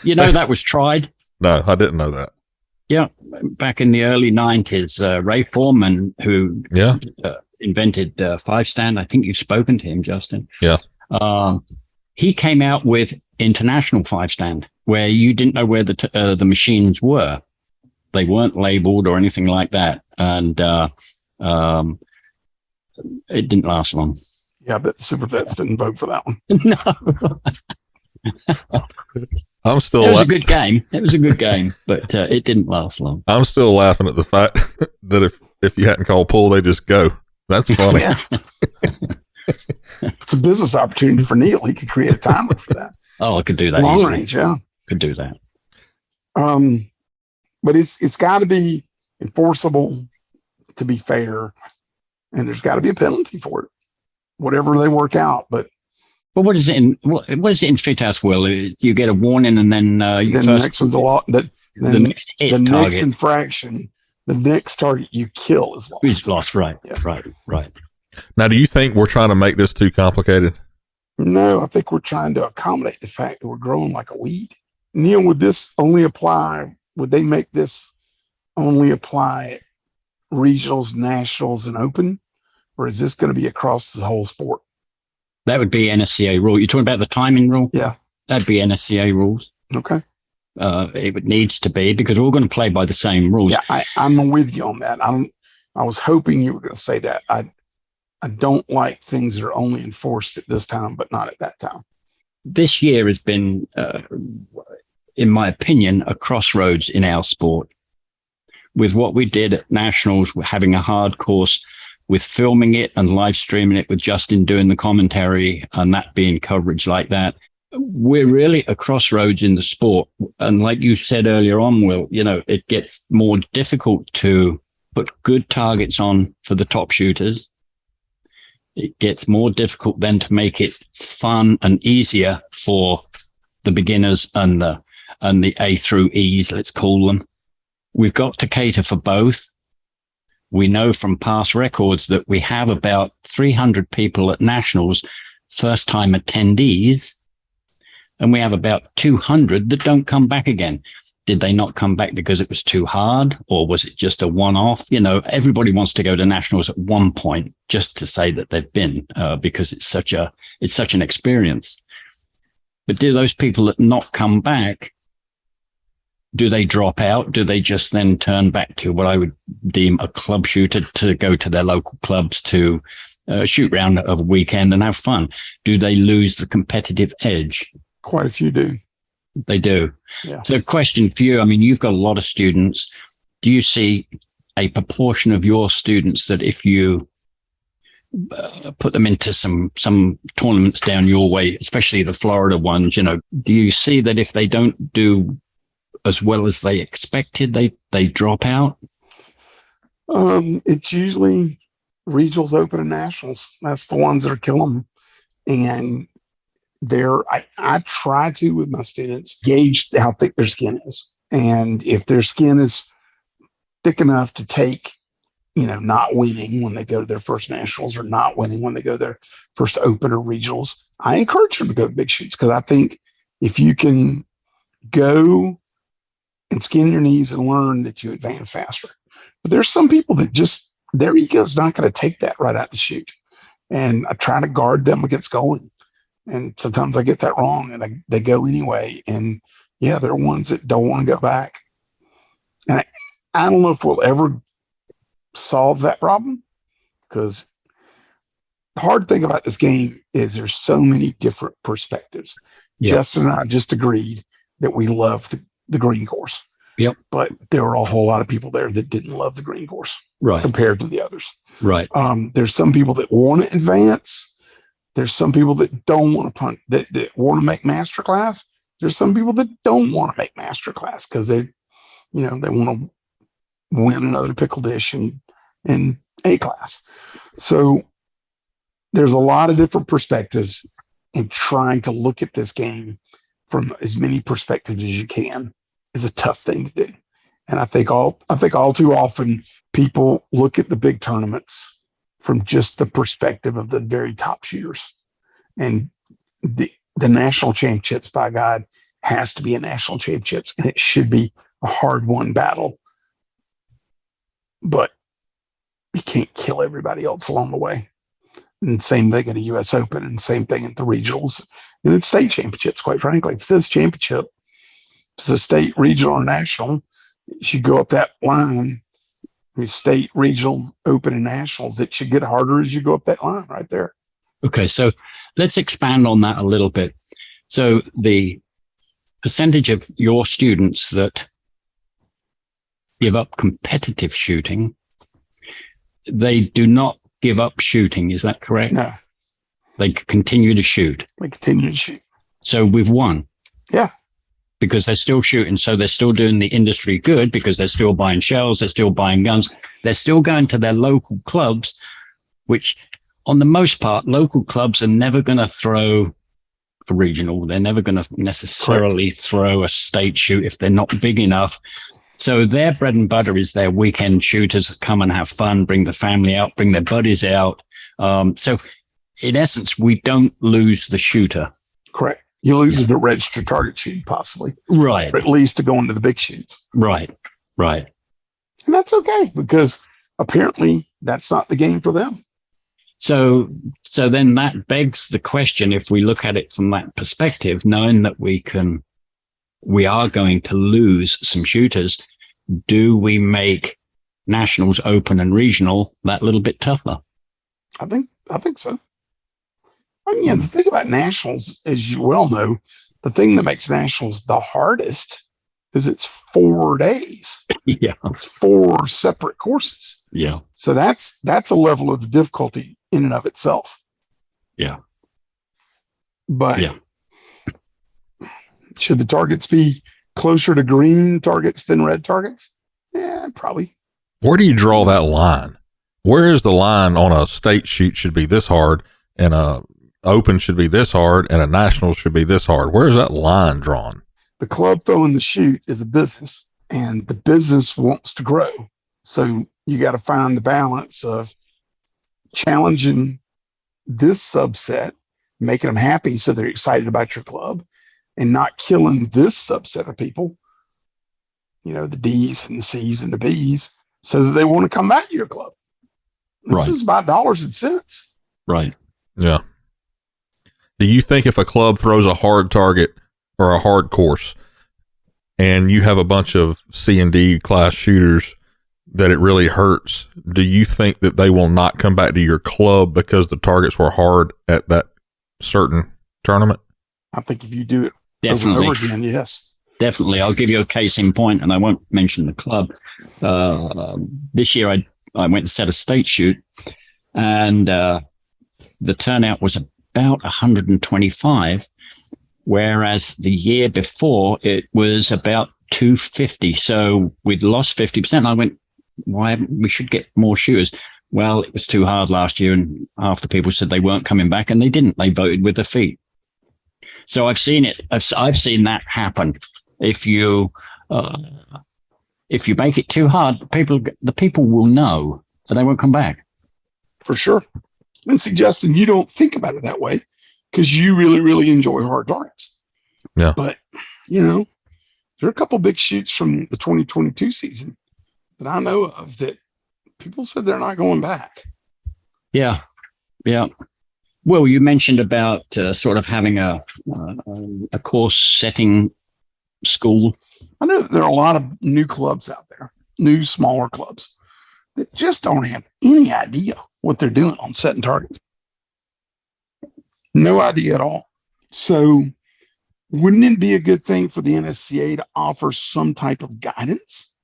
D: That was tried.
A: No, I didn't know that.
D: Yeah. Back in the early 90s, Ray Foreman, who invented 5-stand, I think you've spoken to him, Justin.
A: Yeah.
D: He came out with international 5-stand, where you didn't know where the machines were. They weren't labeled or anything like that. And it didn't last long.
C: Yeah, but the Super Vets didn't vote for that one.
D: No.
A: I'm still.
D: It was a good game. It was a good game, but it didn't last long.
A: I'm still laughing at the fact that if you hadn't called pull, they just go. That's funny.
C: Yeah. It's a business opportunity for Neil. He could create a timer for that.
D: Oh, I could do that.
C: Long
D: easily.
C: range, yeah.
D: Could do that.
C: But it's got to be enforceable to be fair, and there's got to be a penalty for it, whatever they work out. But
D: what is it in fit-ass, Will? You get a warning, and then
C: the next one's a lot.
D: The next hit
C: the
D: target.
C: Next infraction, the next target you kill is lost.
D: Is lost, right?
C: Yeah.
D: Right.
A: Now, do you think we're trying to make this too complicated?
C: No, I think we're trying to accommodate the fact that we're growing like a weed. Neil, would this only apply? Would they make this only apply at regionals, nationals, and open? Or is this going to be across the whole sport?
D: That would be NSCA rule. You're talking about the timing rule?
C: Yeah.
D: That'd be NSCA rules.
C: Okay.
D: It needs to be, because we're all going to play by the same rules.
C: Yeah, I'm with you on that. I was hoping you were going to say that. I don't like things that are only enforced at this time, but not at that time.
D: This year has been, in my opinion, a crossroads in our sport. With what we did at Nationals, having a hard course, with filming it and live streaming it, with Justin doing the commentary and that being coverage like that, we're really a crossroads in the sport. And like you said earlier on, Will, it gets more difficult to put good targets on for the top shooters. It gets more difficult then to make it fun and easier for the beginners and the A through E's, let's call them. We've got to cater for both. We know from past records that we have about 300 people at Nationals, first-time attendees, and we have about 200 that don't come back again. Did they not come back because it was too hard, or was it just a one-off? Everybody wants to go to Nationals at one point just to say that they've been, because it's such an experience. But do those people that not come back, do they drop out? Do they just then turn back to what I would deem a club shooter, to go to their local clubs to shoot round of a weekend and have fun? Do they lose the competitive edge?
C: Quite a few do.
D: They do.
C: Yeah.
D: So question for you, you've got a lot of students. Do you see a proportion of your students that if you put them into some tournaments down your way, especially the Florida ones, do you see that if they don't do as well as they expected, they drop out?
C: It's usually regionals, open, and nationals. That's the ones that are killing them. And I try to, with my students, gauge how thick their skin is. And if their skin is thick enough to take, not winning when they go to their first nationals, or not winning when they go to their first open or regionals, I encourage them to go to big shoots, because I think if you can go and skin your knees and learn, that you advance faster. But there's some people that just, their ego is not going to take that right out the chute. And I try to guard them against going. And sometimes I get that wrong, and they go anyway. And yeah, there are ones that don't want to go back. And I don't know if we'll ever solve that problem, because the hard thing about this game is there's so many different perspectives. Yep. Justin and I just agreed that we love the green course.
D: Yep.
C: But there were a whole lot of people there that didn't love the green course,
D: right,
C: compared to the others.
D: Right.
C: There's some people that want to advance. There's some people that don't want to punt, that want to make masterclass. There's some people that don't want to make masterclass because they want to win another pickle dish in A class. So there's a lot of different perspectives, and trying to look at this game from as many perspectives as you can is a tough thing to do. And I think all too often people look at the big tournaments from just the perspective of the very top shooters. And the national championships, by God, has to be a national championships, and it should be a hard-won battle. But you can't kill everybody else along the way. And same thing at a U.S. Open, and same thing at the regionals and at state championships, quite frankly. If this championship is a state, regional, or national, you should go up that line. State, regional, open, and nationals, it should get harder as you go up that line right there.
D: Okay, so let's expand on that a little bit. So the percentage of your students that give up competitive shooting, they do not give up shooting. Is that correct?
C: No.
D: They continue to shoot.
C: They continue to shoot.
D: So we've won.
C: Yeah.
D: Because they're still shooting. So they're still doing the industry good, because they're still buying shells. They're still buying guns. They're still going to their local clubs, which on the most part, local clubs are never going to throw a regional. They're never going to necessarily throw a state shoot if they're not big enough. So their bread and butter is their weekend shooters that come and have fun, bring the family out, bring their buddies out. So in essence, we don't lose the shooter.
C: Correct. You lose it to registered target shooting, possibly.
D: Right.
C: Or at least to go into the big shoots.
D: Right.
C: And that's okay, because apparently that's not the game for them.
D: So then that begs the question, if we look at it from that perspective, knowing that we are going to lose some shooters, do we make nationals open and regional that little bit tougher?
C: I think so. I mean, the thing about nationals, as you well know, the thing that makes nationals the hardest is it's 4 days.
D: Yeah.
C: It's 4 separate courses.
D: Yeah.
C: So that's a level of difficulty in and of itself.
D: Yeah.
C: But should the targets be closer to green targets than red targets? Yeah, probably.
A: Where do you draw that line? Where is the line on a state shoot should be this hard, and a open should be this hard, and a national should be this hard? Where is that line drawn?
C: The club throwing the shoot is a business, and the business wants to grow. So you got to find the balance of challenging this subset, making them happy so they're excited about your club, and not killing this subset of people, the D's and the C's and the B's, so that they want to come back to your club. This is about dollars and cents.
D: Right.
A: Yeah. Do you think if a club throws a hard target or a hard course and you have a bunch of C and D class shooters that it really hurts, do you think that they will not come back to your club because the targets were hard at that certain tournament?
C: I think if you do it
D: definitely
C: over and over again, yes. Definitely.
D: I'll give you a case in point, and I won't mention the club. This year I went to set a state shoot, and the turnout was about 125, whereas the year before it was about 250. So we'd lost 50%. I went, we should get more shooters. Well, it was too hard last year, and half the people said they weren't coming back, and they didn't. They voted with their feet. So I've seen it. I've seen that happen. If you make it too hard, the people will know, and they won't come back. For sure. And suggesting you don't think about it that way because you really, really enjoy hard targets.
A: Yeah.
C: But, there are a couple big shoots from the 2022 season that I know of that people said they're not going back. Yeah. Yeah. Well, you mentioned about sort of having a course setting school. I know that there are a lot of new clubs out there, new smaller clubs that just don't have any idea what they're doing on setting targets. No idea at all. So wouldn't it be a good thing for the NSCA to offer some type of guidance?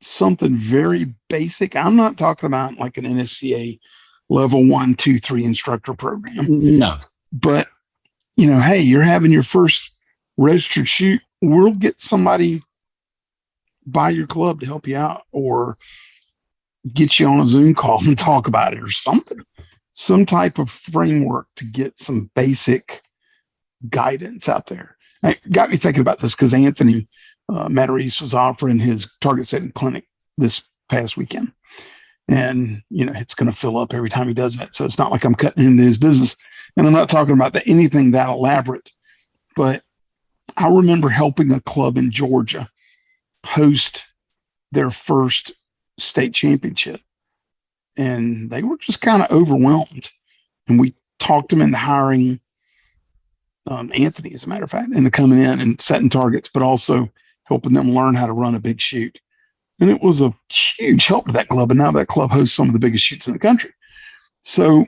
C: Something very basic. I'm not talking about like an NSCA level 1, 2, 3 instructor program. No. But, hey, you're having your first registered shoot. We'll get somebody by your club to help you out, or get you on a Zoom call and talk about it, or something. Some type of framework to get some basic guidance out there. It got me thinking about this because Anthony Matarese was offering his target setting clinic this past weekend. And, it's going to fill up every time he does that. So it's not like I'm cutting into his business. And I'm not talking about anything that elaborate. But I remember helping a club in Georgia host their first state championship. And they were just kind of overwhelmed. And we talked them into hiring Anthony, as a matter of fact, into coming in and setting targets, but also helping them learn how to run a big shoot. And it was a huge help to that club. And now that club hosts some of the biggest shoots in the country. So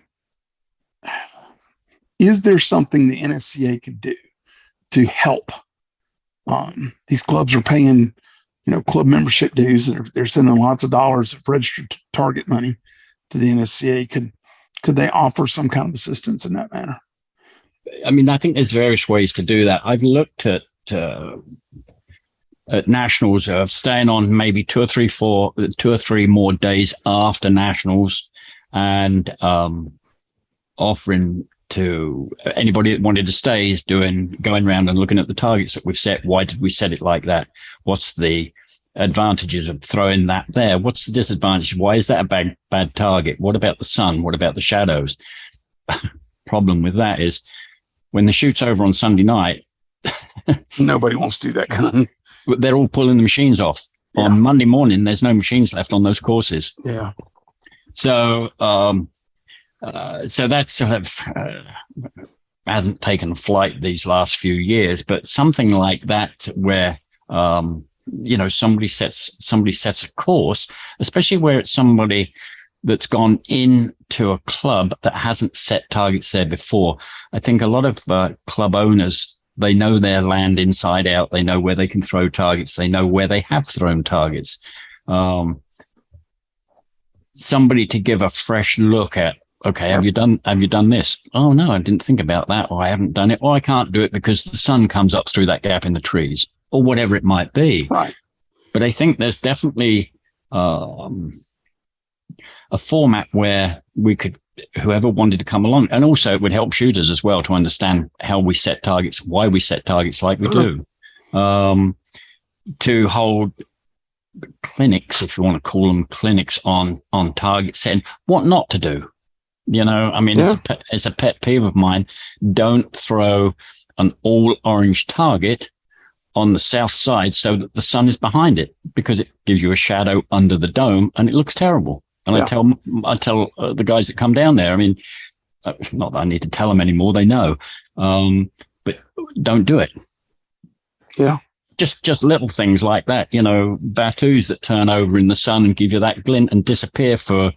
C: is there something the NSCA could do to help? These clubs are paying, club membership dues. They're sending lots of dollars of registered target money to the NSCA. Could they offer some kind of assistance in that manner? I mean, I think there's various ways to do that. I've looked at nationals of staying on maybe 2 or 3 more days after nationals, and offering to anybody that wanted to stay is going around and looking at the targets that we've set. Why did we set it like that? What's the advantages of throwing that there? What's the disadvantage? Why is that a bad target? What about the sun? What about the shadows?
D: problem with that is when the shoot's over on Sunday night,
C: nobody wants to do that kind.
D: They're all pulling the machines off. Yeah. On Monday morning, there's no machines left on those courses.
C: Yeah.
D: So, so that sort of hasn't taken flight these last few years, but something like that where, somebody sets a course, especially where it's somebody that's gone into a club that hasn't set targets there before. I think a lot of club owners, they know their land inside out. They know where they can throw targets. They know where they have thrown targets. Somebody to give a fresh look at, okay, have you done this? Oh, no, I didn't think about that. Or I haven't done it. Or I can't do it because the sun comes up through that gap in the trees or whatever it might be.
C: Right.
D: But I think there's definitely a format where we could, whoever wanted to come along, and also it would help shooters as well to understand how we set targets, why we set targets like we do, to hold clinics, if you want to call them clinics, on target setting, what not to do. It's a pet peeve of mine. Don't throw an all orange target on the south side so that the sun is behind it, because it gives you a shadow under the dome and it looks terrible. And I tell the guys that come down there, I mean, not that I need to tell them anymore, they know, but don't do it.
C: Yeah.
D: Just little things like that, battus that turn over in the sun and give you that glint and disappear for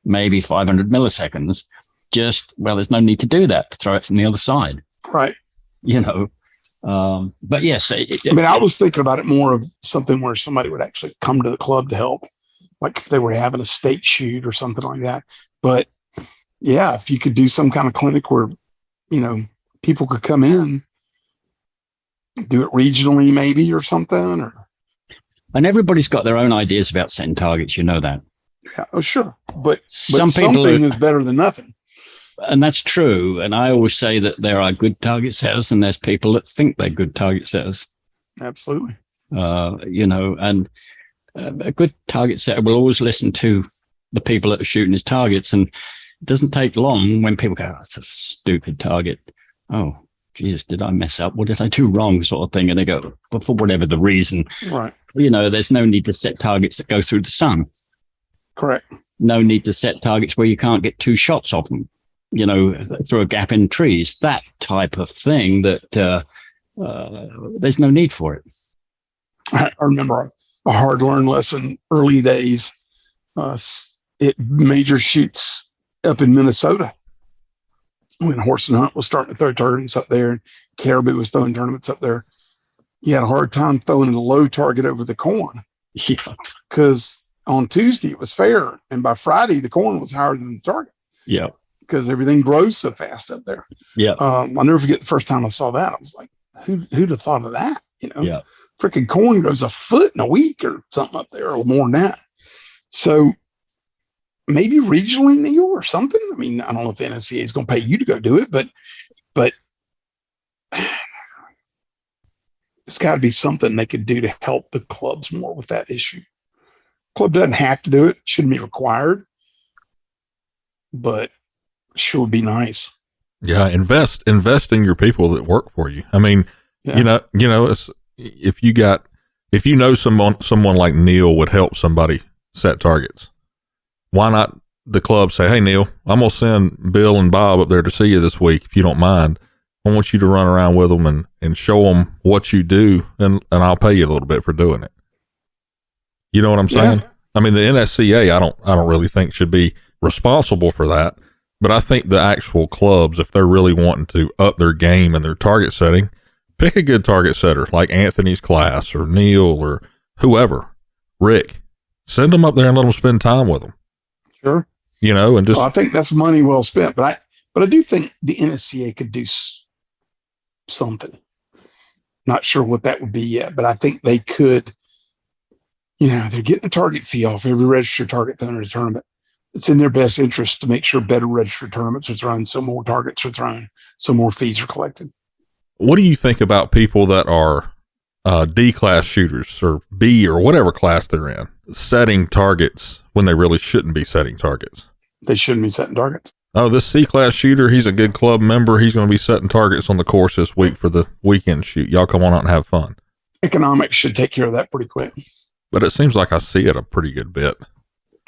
D: maybe 500 milliseconds. There's no need to do that. Throw it from the other side.
C: Right.
D: But yes.
C: I was thinking about it more of something where somebody would actually come to the club to help, like if they were having a state shoot or something like that. But yeah, if you could do some kind of clinic where, people could come in, do it regionally maybe or something.
D: And everybody's got their own ideas about setting targets. You know that.
C: Yeah, oh, sure. But something is better than nothing.
D: And that's true. And I always say that there are good target setters and there's people that think they're good target setters.
C: Absolutely.
D: And a good target setter will always listen to the people that are shooting his targets. And it doesn't take long when people go, that's a stupid target. Oh, Jesus, did I mess up? What did I do wrong? Sort of thing. And they go, but for whatever the reason,
C: right.
D: There's no need to set targets that go through the sun.
C: Correct.
D: No need to set targets where you can't get two shots off them, through a gap in trees, that type of thing that there's no need for it.
C: I remember a hard-learned lesson early days at major shoots up in Minnesota when Horse and Hunt was starting to throw tournaments up there and Caribou was throwing tournaments up there. You had a hard time throwing a low target over the corn.
D: Yeah.
C: Because on Tuesday it was fair, and by Friday the corn was higher than the target.
D: Yeah.
C: Because everything grows so fast up there.
D: Yeah.
C: I'll never forget the first time I saw that. I was like, who'd have thought of that?
D: Yeah.
C: Freaking corn grows a foot in a week or something up there, or more than that. So maybe regionally, Neil, or something. I mean, I don't know if the NSCA is going to pay you to go do it, but it's got to be something they could do to help the clubs more with that issue. Club doesn't have to do it; shouldn't be required, but sure would be nice.
A: Yeah, invest in your people that work for you. I mean, it's, if you know someone like Neil would help somebody set targets, why not the club say, hey, Neil, I'm going to send Bill and Bob up there to see you this week. If you don't mind, I want you to run around with them and show them what you do. And I'll pay you a little bit for doing it. You know what I'm saying? Yeah. I mean, the NSCA, I don't really think should be responsible for that. But I think the actual clubs, if they're really wanting to up their game and their target setting, pick a good target setter like Anthony's class or Neil or whoever, Rick. Send them up there and let them spend time with them.
C: Sure.
A: And just.
C: Well, I think that's money well spent, but I do think the NSCA could do something. Not sure what that would be yet, but I think they could. They're getting a target fee off every registered target thrown in a tournament. It's in their best interest to make sure better registered tournaments are thrown, so more targets are thrown, so more fees are collected.
A: What do you think about people that are D class shooters or B or whatever class they're in, setting targets when they really shouldn't be setting targets?
C: They shouldn't be setting targets.
A: oh, this C-class shooter, he's a good club member. He's going to be setting targets on the course this week for the weekend shoot. Y'all come on out and have fun.
C: Economics should take care of that pretty quick.
A: But it seems like I see it a pretty good bit.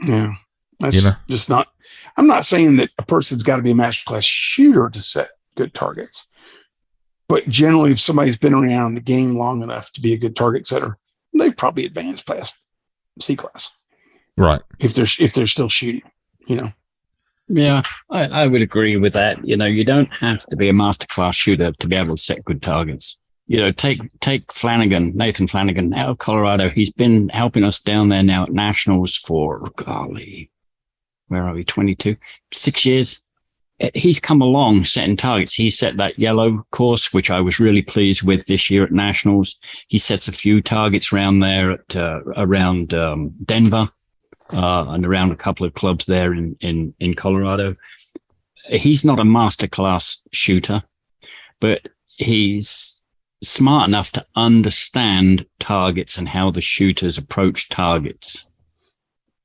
C: Yeah. That's just not, I'm not saying that a person's got to be a masterclass shooter to set good targets. But generally, if somebody's been around the game long enough to be a good target setter, they've probably advanced past C-class.
A: Right.
C: If they're still shooting,
D: Yeah, I would agree with that. You don't have to be a masterclass shooter to be able to set good targets. Take Flanagan, Nathan Flanagan out of Colorado. He's been helping us down there now at Nationals for, golly, where are we, 22? 6 years. He's come along setting targets. He set that yellow course, which I was really pleased with this year at Nationals. He sets a few targets around there at around Denver and around a couple of clubs there in Colorado. He's not a masterclass shooter, but he's smart enough to understand targets and how the shooters approach targets.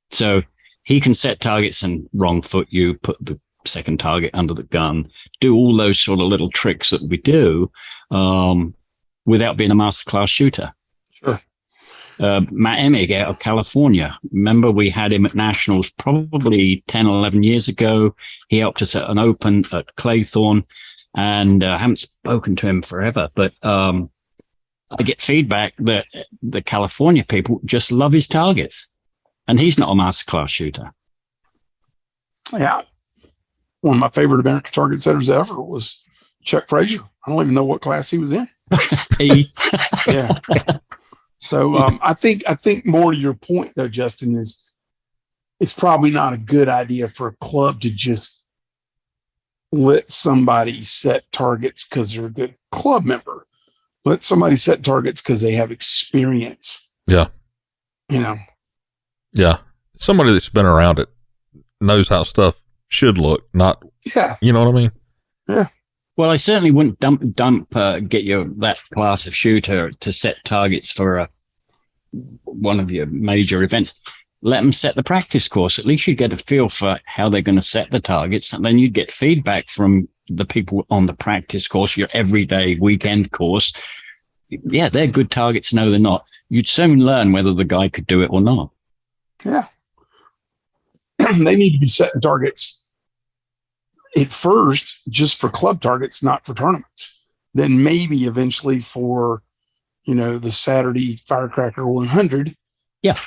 D: So he can set targets and wrong foot you, put the second target under the gun, do all those sort of little tricks that we do without being a masterclass shooter.
C: Sure.
D: Matt Emig out of California. Remember, we had him at Nationals probably 10, 11 years ago. He helped us at an open at Claythorne, and I haven't spoken to him forever, but I get feedback that the California people just love his targets, and he's not a masterclass shooter.
C: Yeah. One of my favorite American target setters ever was Chuck Frazier. I don't even know what class he was in. Yeah. So I think more to your point though, Justin, is it's probably not a good idea for a club to just let somebody set targets because they're a good club member. Let somebody set targets because they have experience.
A: Yeah. Yeah. Somebody that's been around it knows how stuff should look, not, you know what I mean?
C: Yeah.
D: Well, I certainly wouldn't get that class of shooter to set targets for one of your major events. Let them set the practice course. At least you get a feel for how they're going to set the targets. And then you get feedback from the people on the practice course, your everyday weekend course. Yeah, they're good targets. No, they're not. You'd soon learn whether the guy could do it or not.
C: Yeah. They need to be setting targets at first just for club targets, not for tournaments. Then maybe eventually for, the Saturday Firecracker 100.
D: Yeah.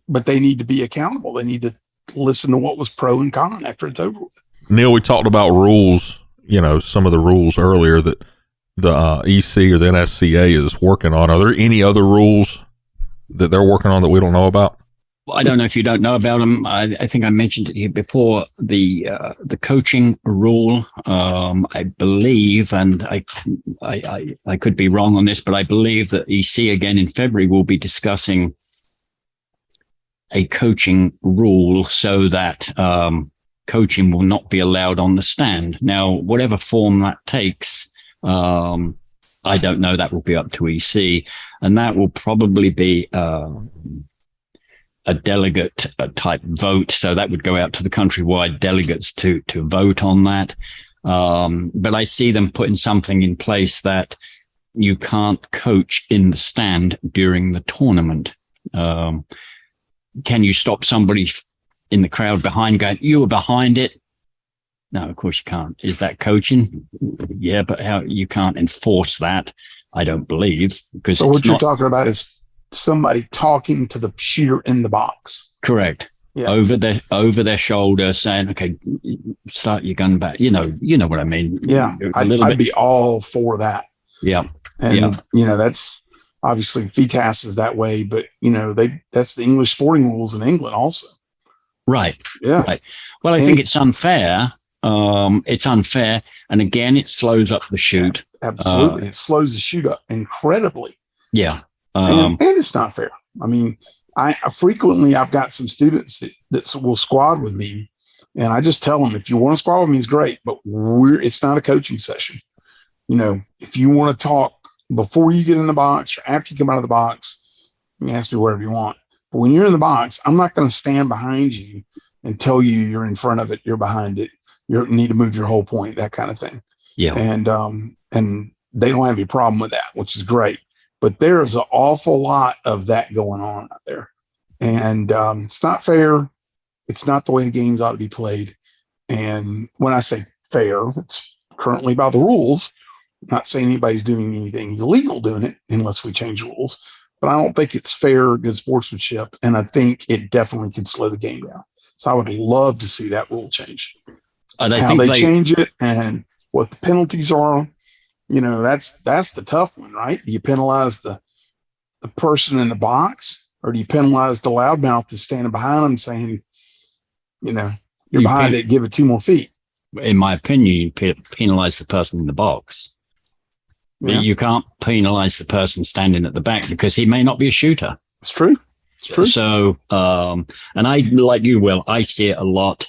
C: But they need to be accountable. They need to listen to what was pro and con after it's over with.
A: Neil, we talked about rules, some of the rules earlier that the EC or the NSCA is working on. Are there any other rules that they're working on that we don't know about?
D: Well, I don't know if you don't know about them. I think I mentioned it here before. The coaching rule, I believe, and I could be wrong on this, but I believe that EC again in February will be discussing a coaching rule so that coaching will not be allowed on the stand. Now, whatever form that takes, I don't know. That will be up to EC, and that will probably be a delegate type vote. So that would go out to the countrywide delegates to vote on that. But I see them putting something in place that you can't coach in the stand during the tournament. Can you stop somebody in the crowd behind going, you were behind it? No, of course you can't. Is that coaching? Yeah, but how you can't enforce that, I don't believe. Because
C: so what you're talking about is somebody talking to the shooter in the box.
D: Correct. Yeah. Over their shoulder saying, okay, start your gun back. You know what I mean?
C: Yeah. I'd be all for that.
D: Yeah.
C: And, that's obviously FITAS is that way, but that's the English sporting rules in England also.
D: Right.
C: Yeah.
D: Right. Well, I think it's unfair. It's unfair. And again, it slows up the shoot.
C: Absolutely. It slows the shoot up incredibly.
D: Yeah.
C: And it's not fair. I mean, I've got some students that will squad with me, and I just tell them, if you want to squad with me, it's great, but it's not a coaching session. If you want to talk before you get in the box or after you come out of the box, you can ask me whatever you want. But when you're in the box, I'm not going to stand behind you and tell you you're in front of it, you're behind it, you need to move your whole point, that kind of thing.
D: Yeah.
C: And they don't have any problem with that, which is great. But there is an awful lot of that going on out there. And it's not fair. It's not the way the games ought to be played. And when I say fair, it's currently by the rules. I'm not saying anybody's doing anything illegal doing it unless we change the rules. But I don't think it's fair or good sportsmanship. And I think it definitely can slow the game down. So I would love to see that rule change. How they change it and what the penalties are. You know, that's the tough one, right? Do you penalize the person in the box, or do you penalize the loudmouth that's standing behind them saying, you know, you're behind it, give it 2 more feet?
D: In my opinion, you penalize the person in the box.
C: Yeah.
D: But you can't penalize the person standing at the back because he may not be a shooter.
C: It's true. It's true.
D: So, and I, like you, Will, I see it a lot.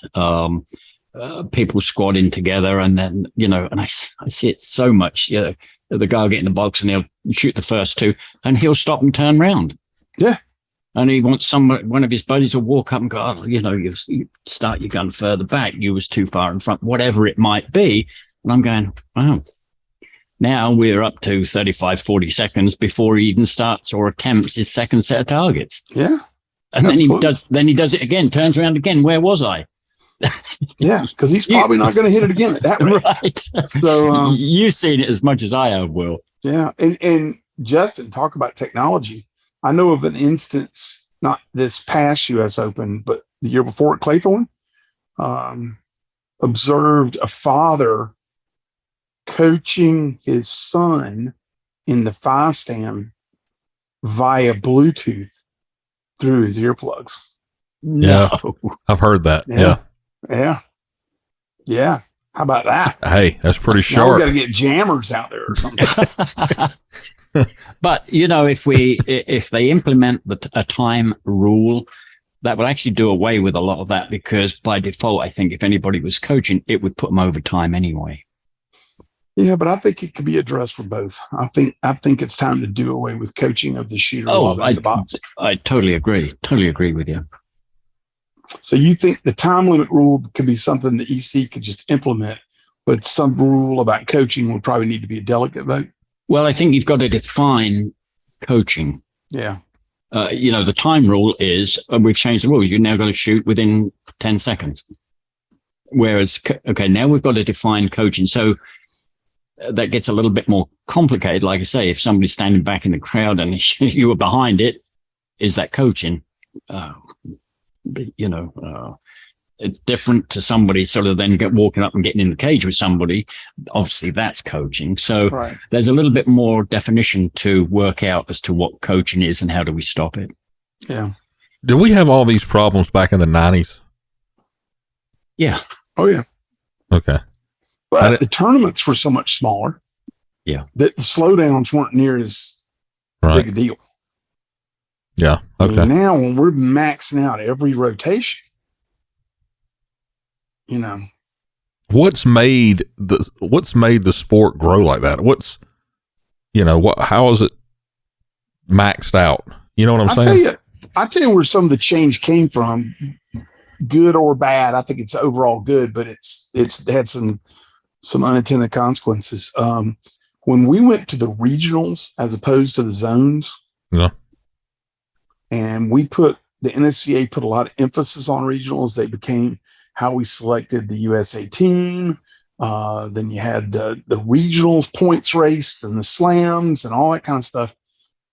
D: People squatting together, and then, you know, and I see it so much. You know, the guy will get in the box and he'll shoot the first 2 and he'll stop and turn around.
C: Yeah.
D: And he wants one of his buddies to walk up and go, oh, you know, you start your gun further back. You was too far in front, whatever it might be. And I'm going, wow. Now we're up to 35, 40 seconds before he even starts or attempts his second set of targets.
C: Yeah.
D: And then he does it again, turns around again. Where was I?
C: Yeah, because he's probably not going to hit it again at that rate.
D: Right.
C: So
D: you've seen it as much as I have, Will.
C: Yeah. And Justin, talk about technology. I know of an instance, not this past US Open, but the year before at Claythorne, observed a father coaching his son in the 5-stand via Bluetooth through his earplugs.
A: Yeah. I've heard that. Yeah.
C: Yeah. How about that?
A: Hey, that's pretty
C: Now
A: sharp.
C: we got to get jammers out there or something.
D: But, you know, if they implement a time rule, that would actually do away with a lot of that, because by default, I think if anybody was coaching, it would put them over time anyway.
C: Yeah, but I think it could be addressed for both. I think it's time to do away with coaching of the shooter in the box.
D: I totally agree. Totally agree with you.
C: So you think the time limit rule could be something the EC could just implement, but some rule about coaching would probably need to be a delegate vote?
D: Well, I think you've got to define coaching.
C: Yeah.
D: You know, the time rule is, we've changed the rules. You're now going to shoot within 10 seconds. Whereas, okay, now we've got to define coaching. So that gets a little bit more complicated. Like I say, if somebody's standing back in the crowd and you were behind it, is that coaching? You know, it's different to somebody sort of then walking up and getting in the cage with somebody. Obviously, that's coaching. So
C: right.
D: There's a little bit more definition to work out as to what coaching is and how do we stop it.
C: Yeah.
A: Did we have all these problems back in the 90s?
D: Yeah.
C: Oh, yeah.
A: Okay.
C: But the tournaments were so much smaller.
D: Yeah.
C: That the slowdowns weren't near as big a deal.
A: Yeah. Okay.
C: And now when we're maxing out every rotation, you know,
A: what's made the sport grow like that? How is it maxed out? You know what I'm saying?
C: I'll tell you where some of the change came from, good or bad. I think it's overall good, but it's had some unintended consequences. When we went to the regionals as opposed to the zones,
A: yeah.
C: And the NSCA put a lot of emphasis on regionals. They became how we selected the USA team. Then you had the regionals points race and the slams and all that kind of stuff.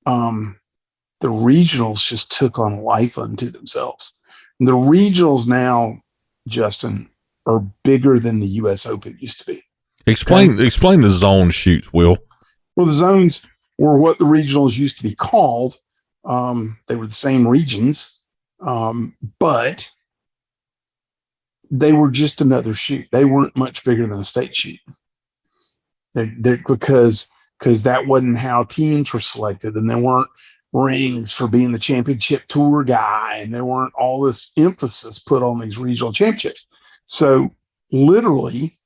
C: The regionals just took on life unto themselves. And the regionals now, Justin, are bigger than the US Open used to be.
A: Explain the zone shoots, Will.
C: Well, the zones were what the regionals used to be called. They were the same regions, but they were just another shoot. They weren't much bigger than a state shoot. Because that wasn't how teams were selected, and there weren't rings for being the championship tour guy, and there weren't all this emphasis put on these regional championships. So literally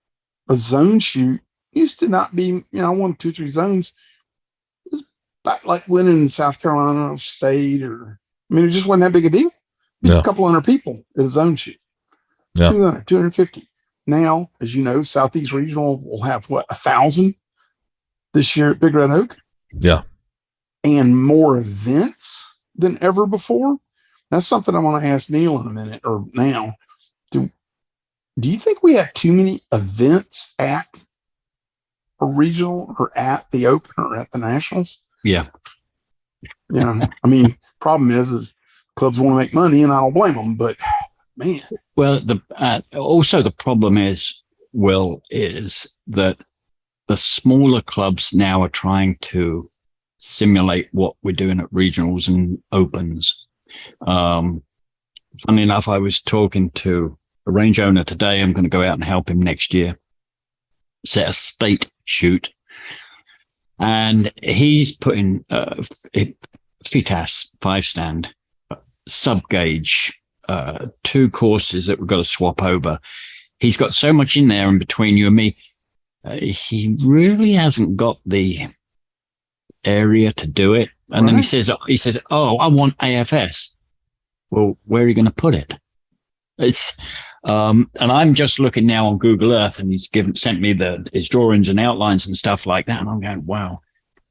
C: a zone shoot used to not be, 1, 2, 3 zones. It was like winning in South Carolina State, it just wasn't that big a deal.
A: Yeah.
C: A couple hundred people at a zone shoot.
A: Yeah.
C: 200, 250. Now, as you know, Southeast Regional will have 1,000 this year at Big Red Oak.
A: Yeah.
C: And more events than ever before. That's something I want to ask Neil in a minute or now. Do you think we have too many events at a regional or at the Open or at the Nationals?
D: Yeah.
C: I mean, problem is clubs want to make money, and I don't blame them, but man.
D: Well, also the problem is that the smaller clubs now are trying to simulate what we're doing at regionals and opens. Funny enough, I was talking to a range owner today. I'm going to go out and help him next year set a state shoot, and he's putting FITAS 5-stand sub gauge 2 courses that we've got to swap over. He's got so much in there in between you and me. He really hasn't got the area to do it. And then he says, "Oh, I want AFS." Well, where are you going to put it? It's, and I'm just looking now on Google Earth, and he's sent me his drawings and outlines and stuff like that. And I'm going, wow,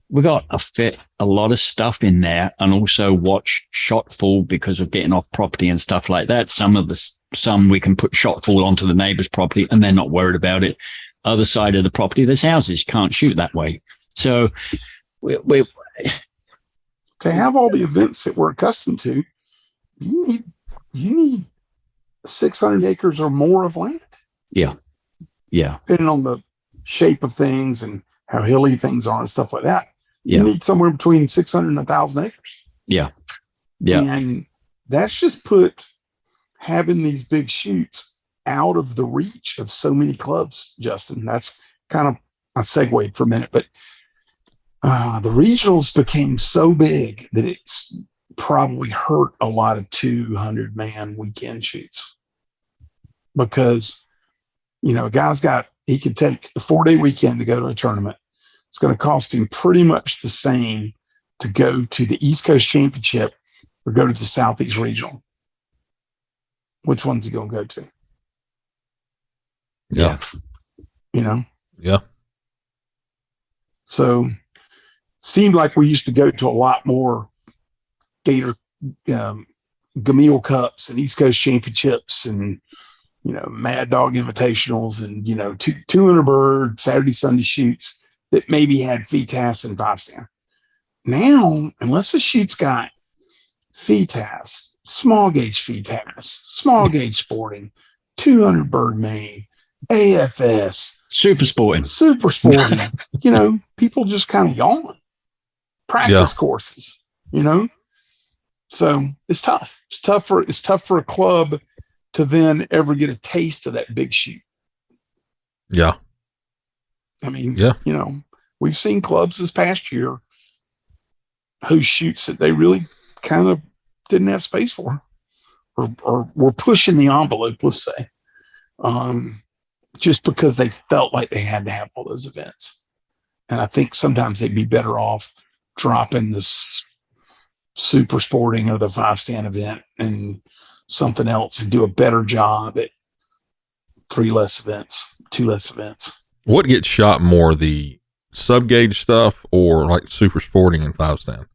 D: we got to fit a lot of stuff in there, and also watch shot fall because of getting off property and stuff like that. Some we can put shot fall onto the neighbor's property and they're not worried about it. Other side of the property, there's houses, can't shoot that way. So we
C: to have all the events that we're accustomed to, you need 600 acres or more of land.
D: Yeah.
C: Depending on the shape of things and how hilly things are and stuff like that.
D: Yeah.
C: You need somewhere between 600 and 1,000 acres.
D: Yeah.
C: And that's just put having these big shoots out of the reach of so many clubs, Justin. That's kind of, I segued for a minute, but the regionals became so big that it's probably hurt a lot of 200-man weekend shoots, because, a guy's he could take a 4-day weekend to go to a tournament. It's going to cost him pretty much the same to go to the East Coast Championship or go to the Southeast Regional. Which one's he going to go to?
A: Yeah. Yeah.
C: So seemed like we used to go to a lot more Gator Gamil Cups and East Coast Championships and, Mad Dog Invitationals and, 200 bird Saturday, Sunday shoots that maybe had FITAS and 5-stand. Now, unless the shoot's got FITAS, small gauge FITAS, small gauge sporting, 200 bird main, AFS,
D: super sporting,
C: people just kind of yawn. Practice courses, So it's tough. It's tough for a club to then ever get a taste of that big shoot.
A: Yeah.
C: I mean, we've seen clubs this past year whose shoots that they really kind of didn't have space for, or were pushing the envelope, let's say, just because they felt like they had to have all those events. And I think sometimes they'd be better off dropping this super sporting or the 5-stand event and something else and do a better job at 2 less events.
A: What gets shot more, the sub gauge stuff or like super sporting and 5-stand?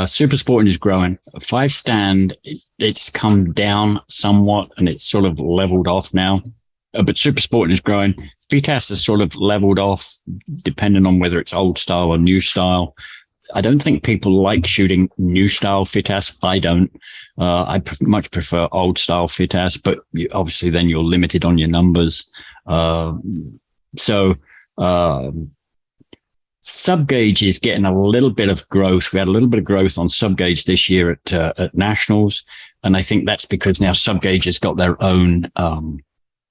D: Super sporting is growing. 5-stand, it's come down somewhat and it's sort of leveled off now. But super sporting is growing. FITAS is sort of leveled off depending on whether it's old style or new style. I don't think people like shooting new style FITAS. I don't. I much prefer old style FITAS, but obviously then you're limited on your numbers. Sub gauge is getting a little bit of growth. We had a little bit of growth on sub gauge this year at Nationals, and I think that's because now sub gauge has got their own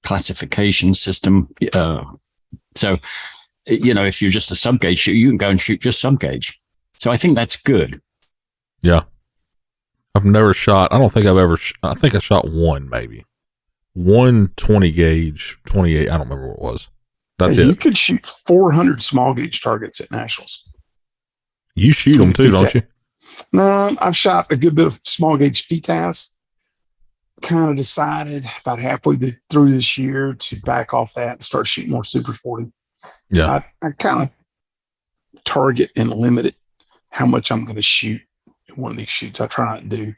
D: classification system. So if you're just a sub gauge shooter, you can go and shoot just sub gauge. So I think that's good.
A: Yeah. I've never shot. I don't think I've ever. I think I shot one, maybe 120 gauge, 28. I don't remember what it was. That's it.
C: You could shoot 400 small gauge targets at Nationals.
A: You shoot them too, don't you?
C: No, I've shot a good bit of small gauge FITAS. kind of decided about halfway through this year to back off that and start shooting more super sporting.
A: Yeah.
C: I kind of target and limit it how much I'm going to shoot in one of these shoots. I try not to do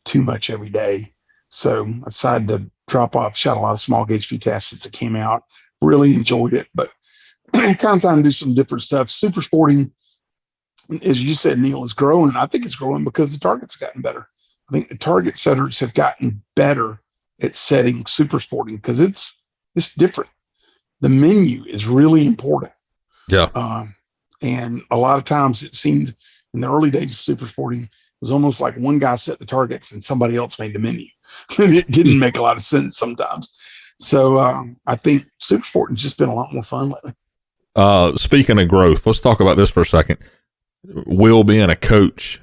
C: too much every day. So I decided to drop off, shot a lot of small gauge VTAS since it came out. Really enjoyed it, but kind of time to do some different stuff. Super sporting, as you said, Neil, is growing. I think it's growing because the target's gotten better. I think the target setters have gotten better at setting super sporting because it's different. The menu is really important.
A: Yeah.
C: And a lot of times it seemed in the early days of super sporting, it was almost like one guy set the targets and somebody else made the menu. It didn't make a lot of sense sometimes. So I think super sporting has just been a lot more fun lately.
A: Speaking of growth, let's talk about this for a second. Will, being a coach,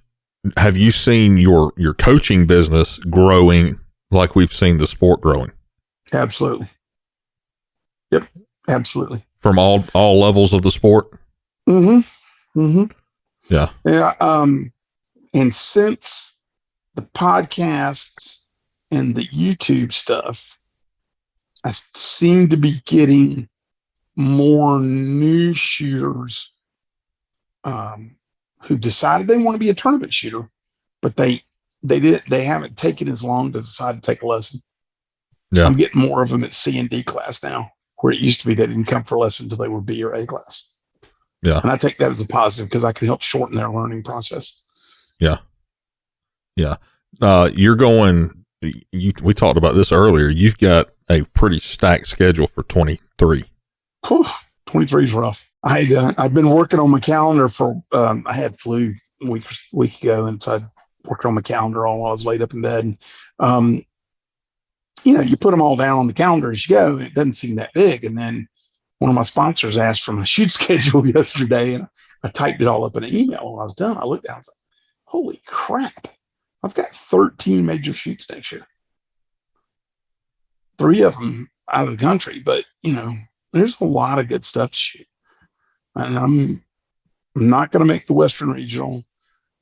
A: have you seen your coaching business growing like we've seen the sport growing?
C: Absolutely. Yep. Absolutely.
A: From all levels of the sport?
C: Mm-hmm. Mm-hmm.
A: Yeah.
C: Yeah. And since the podcasts and the YouTube stuff, I seem to be getting more new shooters who decided they want to be a tournament shooter, but they haven't taken as long to decide to take a lesson.
A: Yeah.
C: I'm getting more of them at C and D class now, where it used to be they didn't come for a lesson until they were B or A class.
A: Yeah.
C: And I take that as a positive because I can help shorten their learning process.
A: Yeah. Yeah. You're going, we talked about this earlier. You've got a pretty stacked schedule for 23.
C: 23 is rough. I've been working on my calendar for, I had flu a week ago. And so I worked on my calendar all while I was laid up in bed. And, you put them all down on the calendar as you go, and it doesn't seem that big. And then one of my sponsors asked for my shoot schedule yesterday, and I typed it all up in an email. When I was done, I looked down and was like, holy crap. I've got 13 major shoots next year. 3 of them out of the country, but there's a lot of good stuff to shoot. And I'm not going to make the Western Regional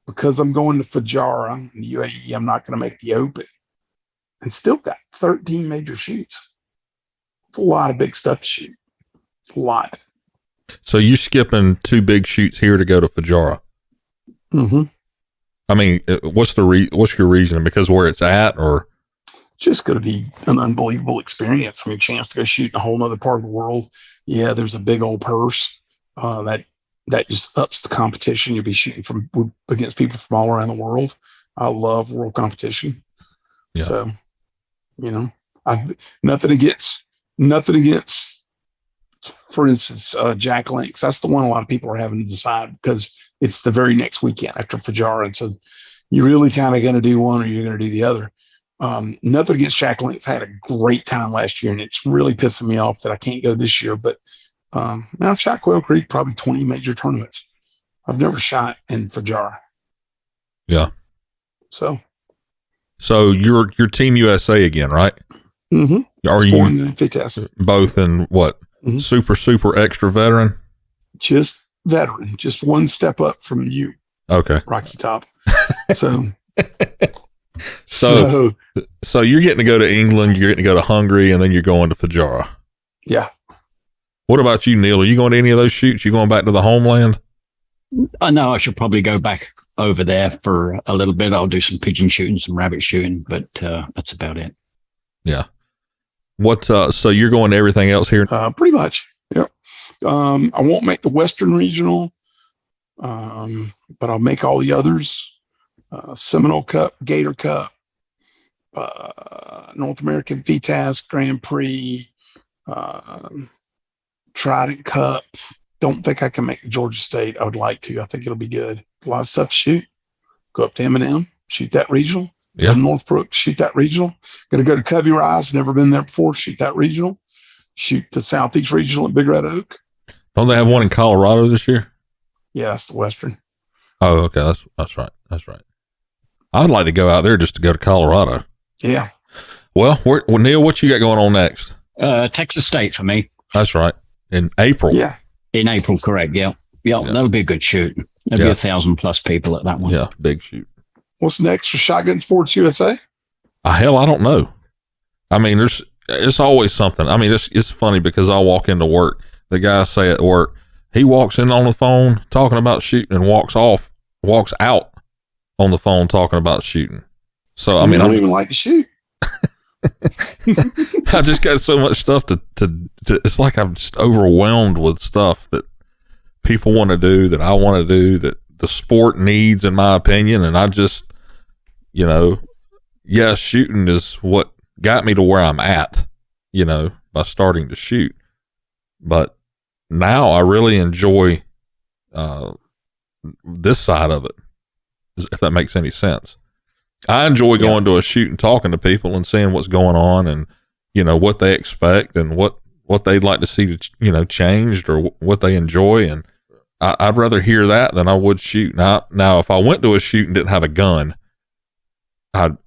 C: because I'm going to Fujairah in the UAE. I'm not going to make the Open, and still got 13 major shoots. It's a lot of big stuff to shoot. A lot.
A: So you skipping 2 big shoots here to go to Fujairah?
C: Mm-hmm.
A: I mean, what's your reason? Because where it's at, or
C: just going to be an unbelievable experience. I mean, chance to go shoot in a whole nother part of the world. Yeah, there's a big old purse that just ups the competition. You'll be shooting against people from all around the world. I love world competition.
A: Yeah.
C: So, I've nothing against, for instance, Jack Links. That's the one a lot of people are having to decide because it's the very next weekend after Fujairah. And so you're really kind of going to do one or you're going to do the other. Nothing against Jack Links. I had a great time last year, and it's really pissing me off that I can't go this year. But I've shot Quail Creek probably 20 major tournaments. I've never shot in Fujairah.
A: Yeah.
C: So
A: you're Team USA again, right?
C: Mm-hmm.
A: Are you
C: fantastic?
A: Both in what? Mm-hmm. Super extra veteran?
C: Just veteran, just one step up from you.
A: Okay.
C: Rocky Top. So
A: you're getting to go to England, you're getting to go to Hungary, and then you're going to Fujairah.
C: Yeah.
A: What about you, Neil? Are you going to any of those shoots? You going back to the homeland?
D: I know I should probably go back over there for a little bit. I'll do some pigeon shooting, some rabbit shooting, but that's about it.
A: Yeah. So you're going to everything else here?
C: Pretty much. Yep. I won't make the Western Regional, but I'll make all the others. Seminole Cup, Gator Cup, North American VTAS Grand Prix, Trident Cup. Don't think I can make the Georgia State. I would like to. I think it'll be good. A lot of stuff to shoot. Go up to M&M, shoot that regional.
A: Yeah.
C: Northbrook, shoot that regional. Going to go to Covey Rise. Never been there before. Shoot that regional. Shoot the Southeast Regional at Big Red Oak.
A: Don't they have one in Colorado this year?
C: Yeah, that's the Western.
A: Oh, okay. That's right. That's right. I'd like to go out there just to go to Colorado.
C: Yeah.
A: Well, Neil, what you got going on next?
D: Texas State for me.
A: That's right. In April.
C: Yeah.
D: In April, correct. Yeah. That'll be a good shoot. There'll be 1,000+ people at that one.
A: Yeah, big shoot.
C: What's next for Shotgun Sports USA?
A: Hell, I don't know. I mean, it's always something. I mean, it's funny because I'll walk into work. The guy I say at work, he walks in on the phone talking about shooting and walks out on the phone talking about shooting. So, I mean,
C: I don't even like to shoot.
A: I just got so much stuff to it's like I'm just overwhelmed with stuff that people want to do, that I want to do, that the sport needs, in my opinion. And I just, shooting is what got me to where I'm at, by starting to shoot. But now I really enjoy this side of it, if that makes any sense. I enjoy going to a shoot and talking to people and seeing what's going on and, what they expect and what they'd like to see, changed or what they enjoy. And I'd rather hear that than I would shoot. Now, if I went to a shoot and didn't have a gun, I'd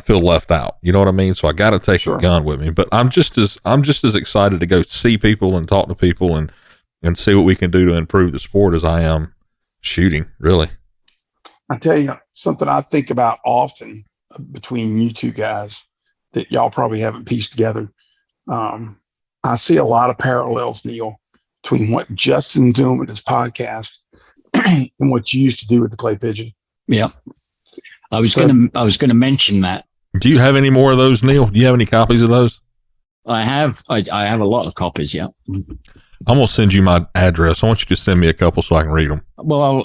A: feel left out. You know what I mean? So I got to take a gun with me, but I'm just as excited to go see people and talk to people and see what we can do to improve the sport as I am shooting, really.
C: I tell you something I think about often between you two guys that y'all probably haven't pieced together. I see a lot of parallels, Neil, between what Justin's doing with his podcast and what you used to do with the clay pigeon.
D: Yeah. I was going to mention that.
A: Do you have any more of those, Neil? Do you have any copies of those?
D: I have a lot of copies. Yeah.
A: I'm going to send you my address. I want you to send me a couple so I can read them.
D: Well,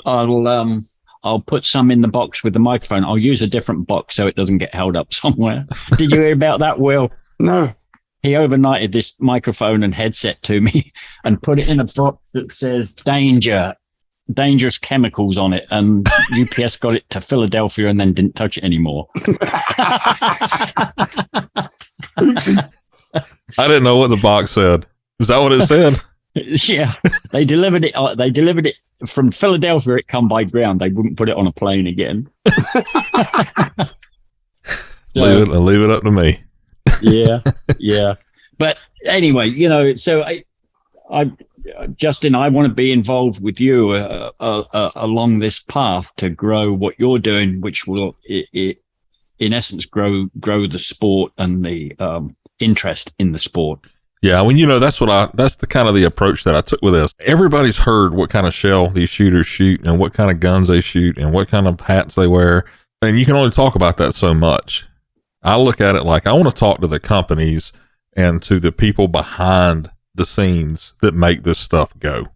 D: I'll put some in the box with the microphone. I'll use a different box so it doesn't get held up somewhere. Did you hear about that, Will?
C: No.
D: He overnighted this microphone and headset to me and put it in a box that says dangerous chemicals on it. And UPS got it to Philadelphia and then didn't touch it anymore.
C: Oopsie.
A: I didn't know what the box said. Is that what it said?
D: Yeah, they delivered it. They delivered it from Philadelphia. It come by ground. They wouldn't put it on a plane again.
A: Leave it up to me.
D: Yeah. But anyway, so Justin, I want to be involved with you along this path to grow what you're doing, which will, in essence, grow the sport and the interest in the sport.
A: Yeah, that's the kind of the approach that I took with this. Everybody's heard what kind of shell these shooters shoot and what kind of guns they shoot and what kind of hats they wear. And you can only talk about that so much. I look at it like I want to talk to the companies and to the people behind the scenes that make this stuff go,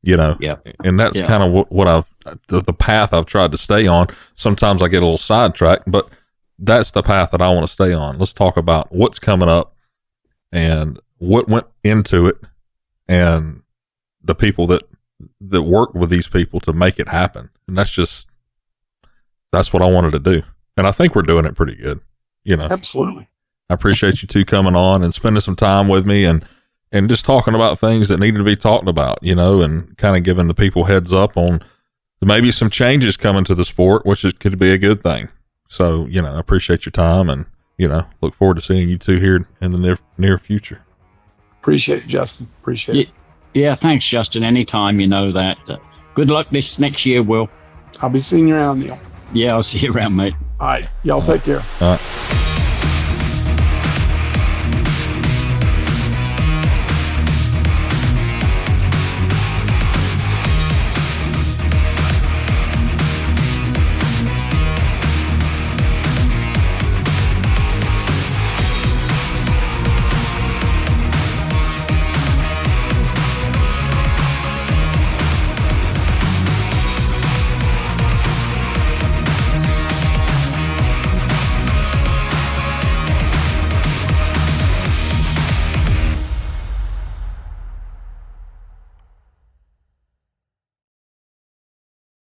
D: Yeah.
A: And that's kind of what the path I've tried to stay on. Sometimes I get a little sidetracked, but that's the path that I want to stay on. Let's talk about what's coming up and what went into it and the people that work with these people to make it happen. And that's what I wanted to do. And I think we're doing it pretty good,
C: Absolutely.
A: I appreciate you two coming on and spending some time with me and just talking about things that needed to be talked about, and kind of giving the people heads up on maybe some changes coming to the sport, which could be a good thing. So, I appreciate your time and, look forward to seeing you two here in the near future.
C: Appreciate it, Justin. Appreciate it.
D: Yeah, thanks, Justin. Anytime, that. Good luck this next year, Will.
C: I'll be seeing you around, Neil.
D: Yeah, I'll see you around, mate.
C: All right. Y'all take care.
A: All right.